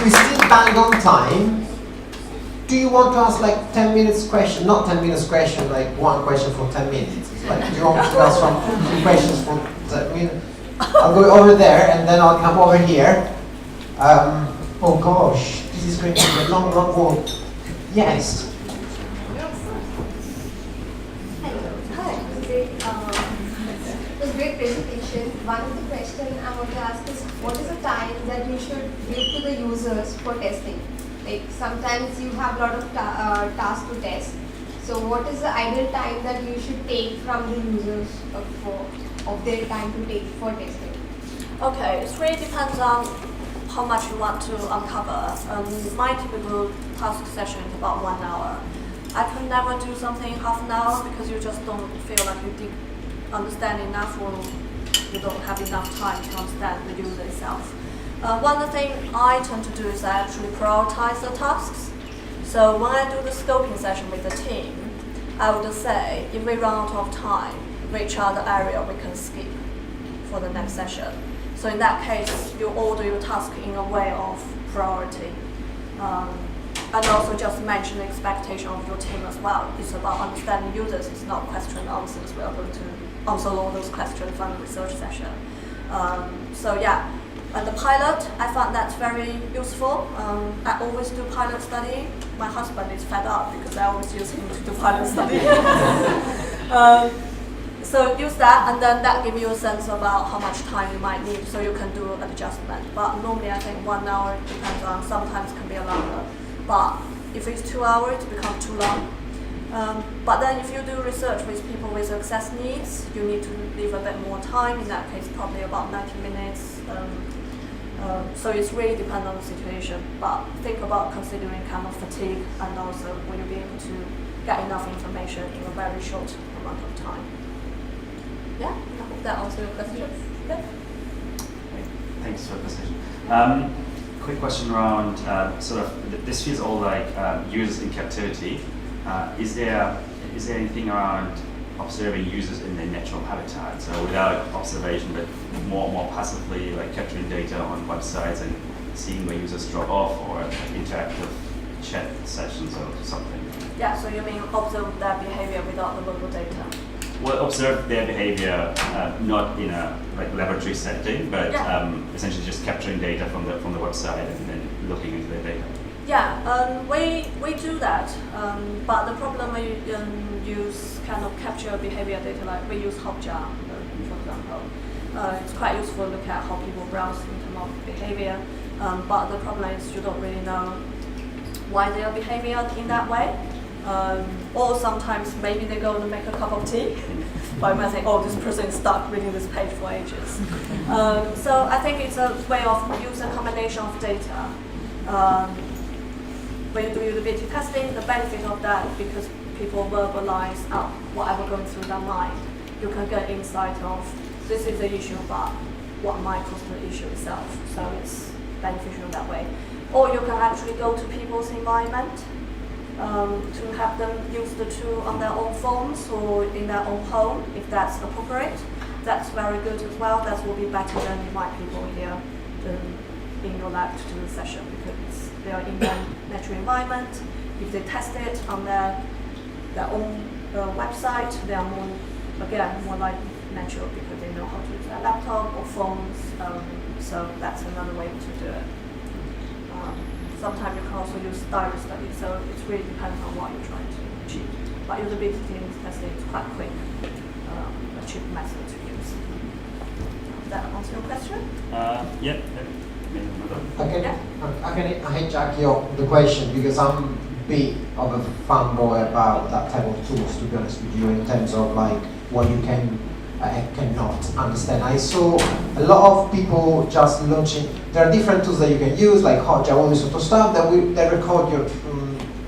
We still bang on time. Do you want to ask like 10 minutes question? Not 10 minutes question, like one question for 10 minutes. It's like, do you want to ask some questions for 10 minutes? I'll go over there and then I'll come over here. Oh gosh, this is going to be a long, long walk. Yes. It was a great presentation. One of the questions I want to ask is, what is the time that you should give to the users for testing? Like sometimes you have a lot of tasks to test. So what is the ideal time that you should take from the users of their time to take for testing? Okay, it really depends on how much you want to uncover. My typical task session is about 1 hour. I could never do something half an hour because you just don't feel like you did understand enough, or you don't have enough time to understand the user itself. One of the things I tend to do is I actually prioritize the tasks. So when I do the scoping session with the team, I would say if we run out of time, which are the area we can skip for the next session. So in that case, you order your task in a way of priority. And also just mention the expectation of your team as well. It's about understanding users, it's not question and answers. We are going to answer all those questions from the research session. So yeah, and the pilot, I found that's very useful. I always do pilot study. My husband is fed up because I always use him to do pilot study. So use that, and then that gives you a sense about how much time you might need, so you can do an adjustment. But normally I think 1 hour depends on, sometimes can be longer. But if it's 2 hours, it becomes too long. But then if you do research with people with access needs, you need to leave a bit more time. In that case, probably about 90 minutes. So it's really depends on the situation. But think about considering kind of fatigue, and also will you be able to get enough information in a very short amount of time. Yeah, I hope that answers your question. Yeah. Thanks for the presentation. Quick question around sort of this feels all like users in captivity. Is there anything around observing users in their natural habitat? So without observation, but more passively, like capturing data on websites and seeing where users drop off, or interactive chat sessions or something. Yeah. So you mean observe their behavior without the local data? Well, observe their behavior not in a like laboratory setting, but essentially just capturing data from the website and then looking into their data. Yeah, we do that, but the problem we use kind of capture behavior data, like we use Hotjar, for example. It's quite useful to look at how people browse in terms of behavior, but the problem is you don't really know why they are behaving in that way. Or sometimes maybe they go to make a cup of tea, but you might think, oh, this person is stuck reading this page for ages. So I think it's a way of using a combination of data. When you do usability testing, the benefit of that, because people verbalize out whatever going through their mind, you can get insight of this is the issue, but what might cause the issue itself. So it's beneficial that way. Or you can actually go to people's environment. To have them use the tool on their own phones or in their own home, if that's appropriate. That's very good as well. That will be better than invite people here in your lab to do the session, because they are in their natural environment. If they test it on their own website, they are more like natural, because they know how to use their laptop or phones. So that's another way to do it. Sometimes you can also use diary study, so it really depends on what you're trying to achieve. But usability testing is quite quick, a cheap method to use. Does that answer your question? Yeah. I can hijack the question, because I'm a bit of a fanboy about that type of tools, to be honest with you, in terms of like what you can cannot understand. I saw a lot of people just launching. There are different tools that you can use, like Hotjar, all this sort of stuff. They record your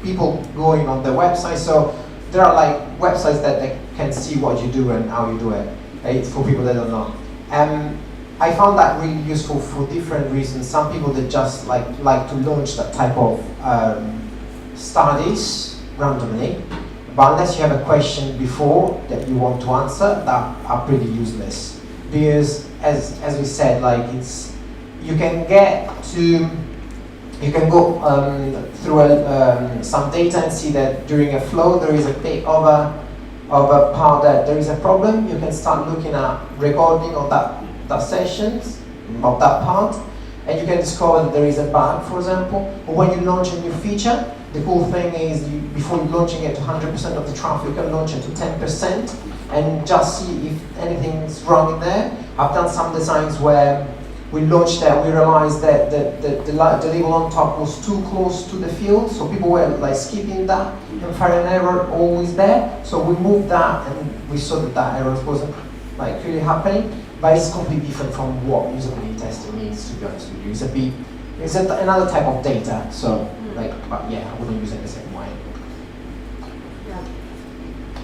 people going on the website. So there are like websites that they can see what you do and how you do it. It's for people that don't know. I found that really useful for different reasons. Some people that just like to launch that type of studies randomly, but unless you have a question before that you want to answer, that are pretty useless. Because as we said, like you can go through some data and see that during a flow there is a bit of a part that there is a problem. You can start looking at recording of that sessions of that part, and you can discover that there is a bug, for example. Or when you launch a new feature, the cool thing is before launching it to 100% of the traffic, you can launch it to 10% and just see if anything's wrong in there. I've done some designs where we launched that, we realized that the label on top was too close to the field, so people were like skipping that and found an error always there. So we moved that and we saw that error wasn't like really happening, but it's completely different from what usability testing means, to be honest with you. It's another type of data, so but yeah, I wouldn't use it the same way. Yeah.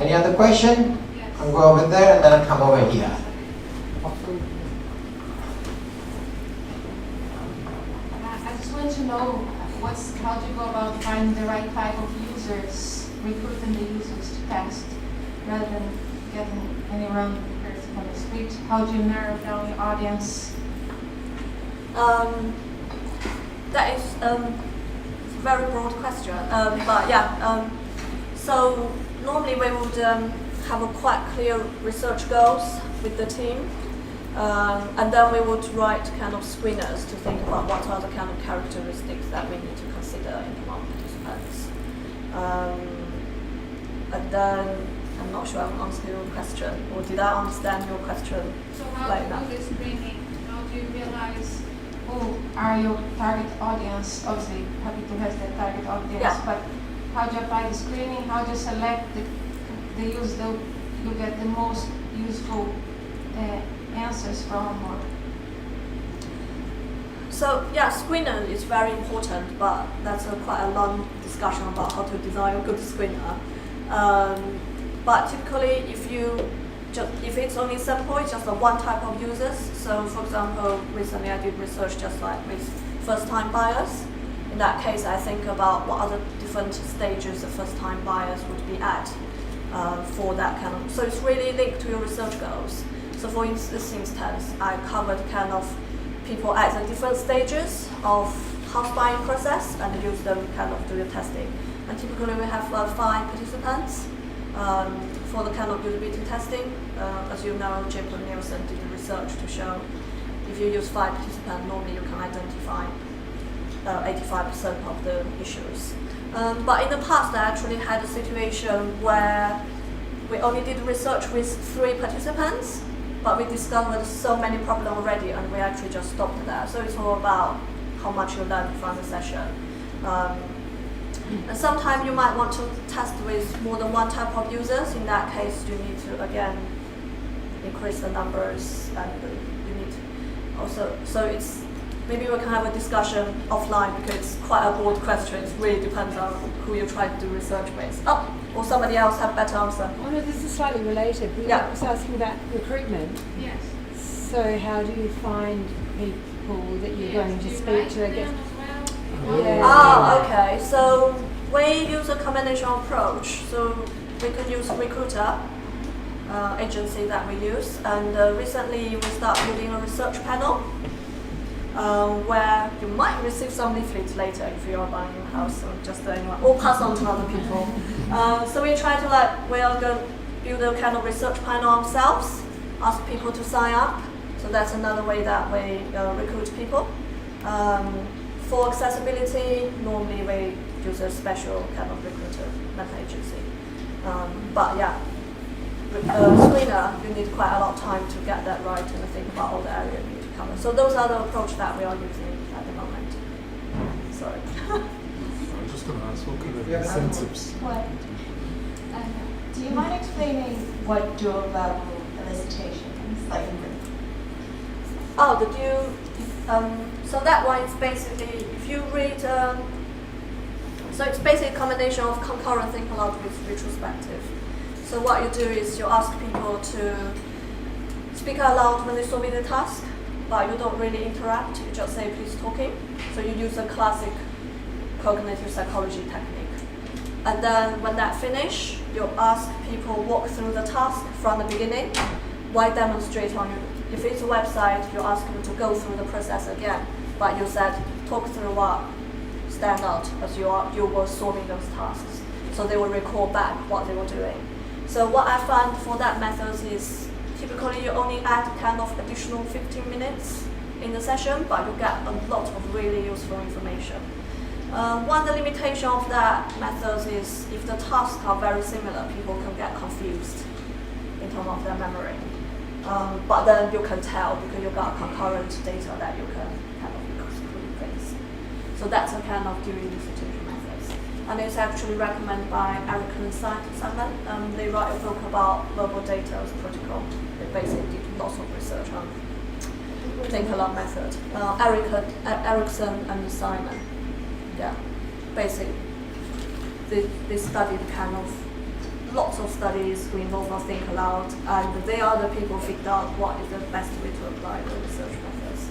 Any other question? Yes. I'll go over there and then I'll come over here. I just want to know how do you go about finding the right type of users, recruiting the users to test, rather than getting any random person on the street? How do you narrow down your audience? That is a very broad question, but yeah. So normally we would have a quite clear research goals with the team. And then we would write kind of screeners to think about what are the kind of characteristics that we need to consider in among participants. And then, I'm not sure I've answered your question, or did I understand your question? So how Like do that. you do this screening? How do you realize who are your target audience? Obviously, Habito has that target audience, Yeah. but how do you apply the screening? How do you select the use that you get the most useful answers from? Or So yeah, screener is very important, but that's quite a long discussion about how to design a good screener. But typically, if it's only simple, it's just one type of users. So for example, recently I did research just like with first-time buyers. In that case, I think about what other different stages the first-time buyers would be at for that kind of. So it's really linked to your research goals. So for this instance, I covered kind of people at the different stages of house buying process and use them kind of do the testing. And typically we have 5 participants for the kind of usability testing. As you know, Jip and Nielsen did the research to show if you use 5 participants, normally you can identify 85% of the issues. But in the past, I actually had a situation where we only did research with 3 participants, but we discovered so many problems already, and we actually just stopped there. So it's all about how much you learn from the session. And sometimes you might want to test with more than one type of users. In that case, you need to again increase the numbers, and you need to also. So it's maybe we can have a discussion offline because it's quite a broad question. It really depends on who you try to do research with. Oh, or somebody else have better answer. Oh no, this is slightly related. We Yeah. was asking about recruitment. yes. So how do you find people that you're going to Do you speak write to? I them guess. as well? Yeah. Ah, okay. So we use a combination approach. So we could use Recruiter agency that we use, and recently we started building a research panel where you might receive some leaflets later if you are buying a house or just anyone, or pass on to other people. So we try to we are going to build a kind of research panel ourselves, ask people to sign up. So that's another way that we recruit people. For accessibility, normally we use a special kind of recruiter meta agency. But yeah, screener, you need quite a lot of time to get that right and think about all the areas you need to cover. So those are the approach that we are using at the moment. Sorry. I'm just going to ask, what kind of incentives? What? Do you mind explaining what dual level elicitation is? Like, Oh, the due. So that one is basically if you read. So it's basically a combination of concurrent, think-aloud with retrospective. So what you do is you ask people to speak out loud when they solve the task, but you don't really interact. You just say, please talking. So you use a classic cognitive psychology technique. And then when that finish, you ask people walk through the task from the beginning. Why demonstrate on you? If it's a website, you ask them to go through the process again. But you said, talk through what stand out as you were solving those tasks. So they will recall back what they were doing. So what I found for that method is typically you only add kind of additional 15 minutes in the session, but you get a lot of really useful information. One of the limitations of that method is if the tasks are very similar, people can get confused in terms of their memory. But then you can tell because you got concurrent data that you can kind of exclude things. So that's a kind of dual institution methods. And it's actually recommended by Eric and Simon. They write a book about verbal data as protocol. They basically did lots of research on think-aloud method. Erickson and Simon. Yeah, basically, they studied kind of lots of studies who involve on think-aloud, and they are the people who figured out what is the best way to apply the research methods.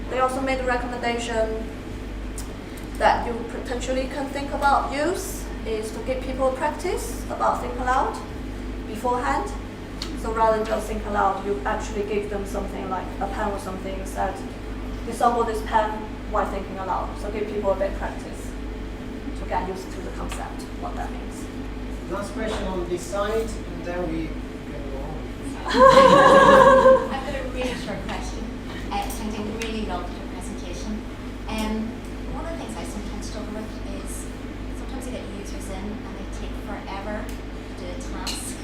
They also made a recommendation that you potentially can think about use is to give people practice about think-aloud beforehand. So rather than just think aloud, you actually give them something like a pen or something, said, disassemble this pen while thinking aloud. So give people a bit of practice to get used to the concept, what that means. Last question on this side, and then we can go on. I've got a really short question. Tingting, really loved your presentation. One of the things I sometimes struggle with is sometimes I get users in and they take forever to do a task.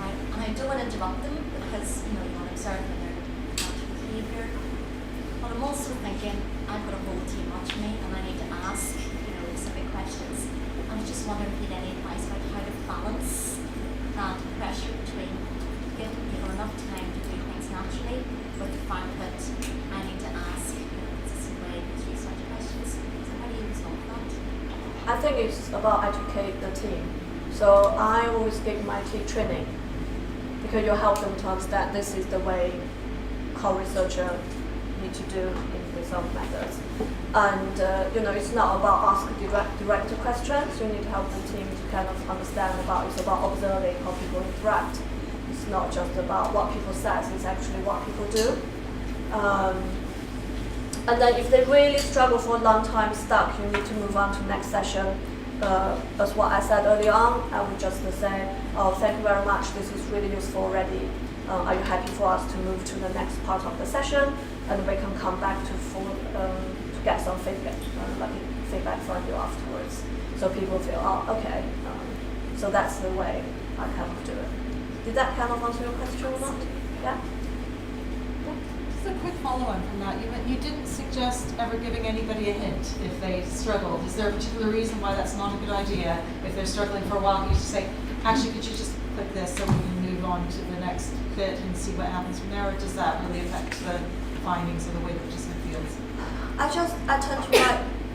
Right? And I don't want to interrupt them because you want to observe their natural behaviour. But I'm also thinking I've got a whole team watching me and I need to ask specific questions. I'm just wondering if you had any advice about how to balance that pressure between giving people enough time to do things naturally with the fact that I need to ask in a consistent way with research questions. So how do you resolve that? I think it's about educate the team. So I always give my team training because you help them to understand this is the way how researchers need to do in some methods. And it's not about asking direct questions. You need to help the team to kind of understand it's about observing how people interact. It's not just about what people say, it's actually what people do. And then if they really struggle for a long time stuck, you need to move on to next session. As what I said earlier on, I would just say, oh, thank you very much, this is really useful already. Are you happy for us to move to the next part of the session? And we can come back to get some feedback from you afterwards. So people feel, oh, okay. So that's the way I kind of do it. Did that kind of answer your question or not? Yeah? Just a quick follow-on from that. You didn't suggest ever giving anybody a hint if they struggled. Is there a particular reason why that's not a good idea? If they're struggling for a while, you just say, actually, could you just click this so we can move on to the next bit and see what happens from there? Or does that really affect the findings of the way the participant feels? I tend to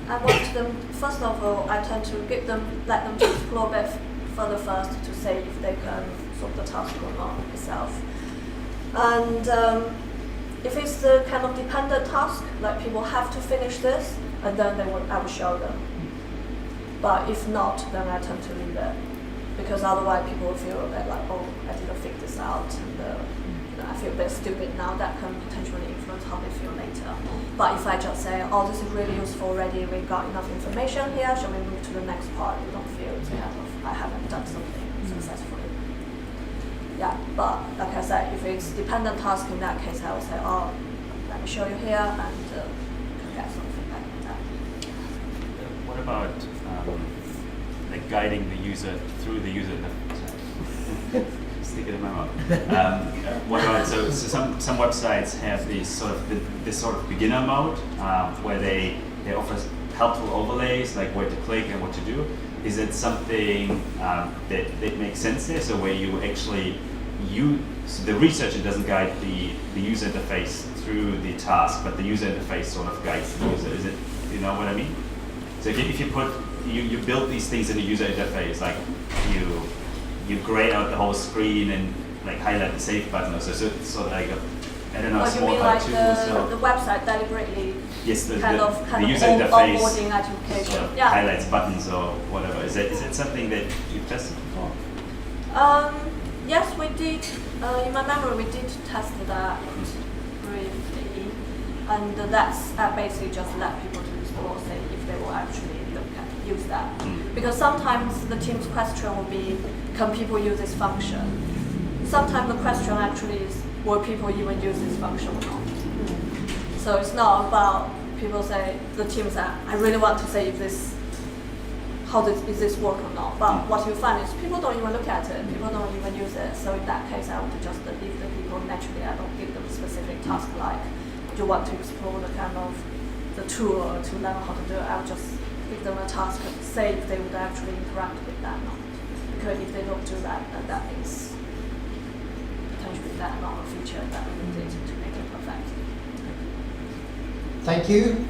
I want them, first of all, I tend to let them to explore a bit further first to say if they can solve the task or not itself. And if it's the kind of dependent task, like people have to finish this, and then I will show them. But if not, then I tend to leave it. Because otherwise people will feel a bit like, oh, I didn't figure this out, and I feel a bit stupid now. That can potentially influence how they feel later. But if I just say, oh, this is really useful already, we got enough information here, shall we move to the next part? You don't feel I haven't done something successfully. Yeah, but like I said, if it's dependent task in that case, I will say, oh, let me show you here, and you can get some feedback on that. What about guiding the user through the user? Stick it in my mouth. What about so some websites have this sort of beginner mode where they offer helpful overlays like where to click and what to do. Is it something that makes sense there? So where you actually the researcher doesn't guide the user interface through the task, but the user interface sort of guides the user. Is it, you know what I mean? So if you put you build these things in the user interface, like you grayed out the whole screen and like highlight the save button, so it's sort of like I don't know, Or you small mean like cartoons the or website deliberately yes, the onboarding user interface education? sort of Yeah. highlights buttons or whatever. Is it something that you've tested before? Yes, we did. In my memory, we did test that briefly, and that's basically just let people to explore, say if they will actually use that. Because sometimes the team's question will be, can people use this function? Sometimes the question actually is, will people even use this function or not? So it's not about people say, the team say, I really want to say if this, is this work or not? But what you find is people don't even look at it, people don't even use it. So in that case, I would just leave the people naturally. I don't give them a specific task like, you want to explore the kind of the tool or to learn how to do it. I would just give them a task and say if they would actually interact with that or not. Because if they don't do that, then that means potentially that not a feature that we need to make it perfect. Thank you.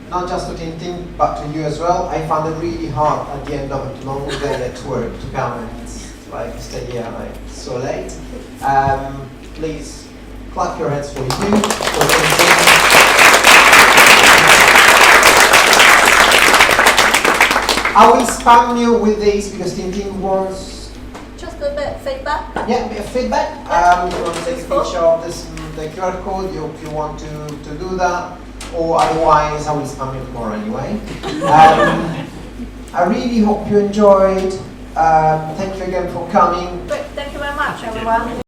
Not just to Tingting, but to you as well. I found it really hard at the end of a long day at work to come and stay here so late. Please clap your hands for you. For Tingting. I will spam you with these because Tingting wants just a bit of feedback. Yeah, a bit of feedback. You want to take a picture of this, the QR code, if you want to do that. Or otherwise, I will spam you tomorrow anyway. I really hope you enjoyed. Thank you again for coming. Great, thank you very much, everyone.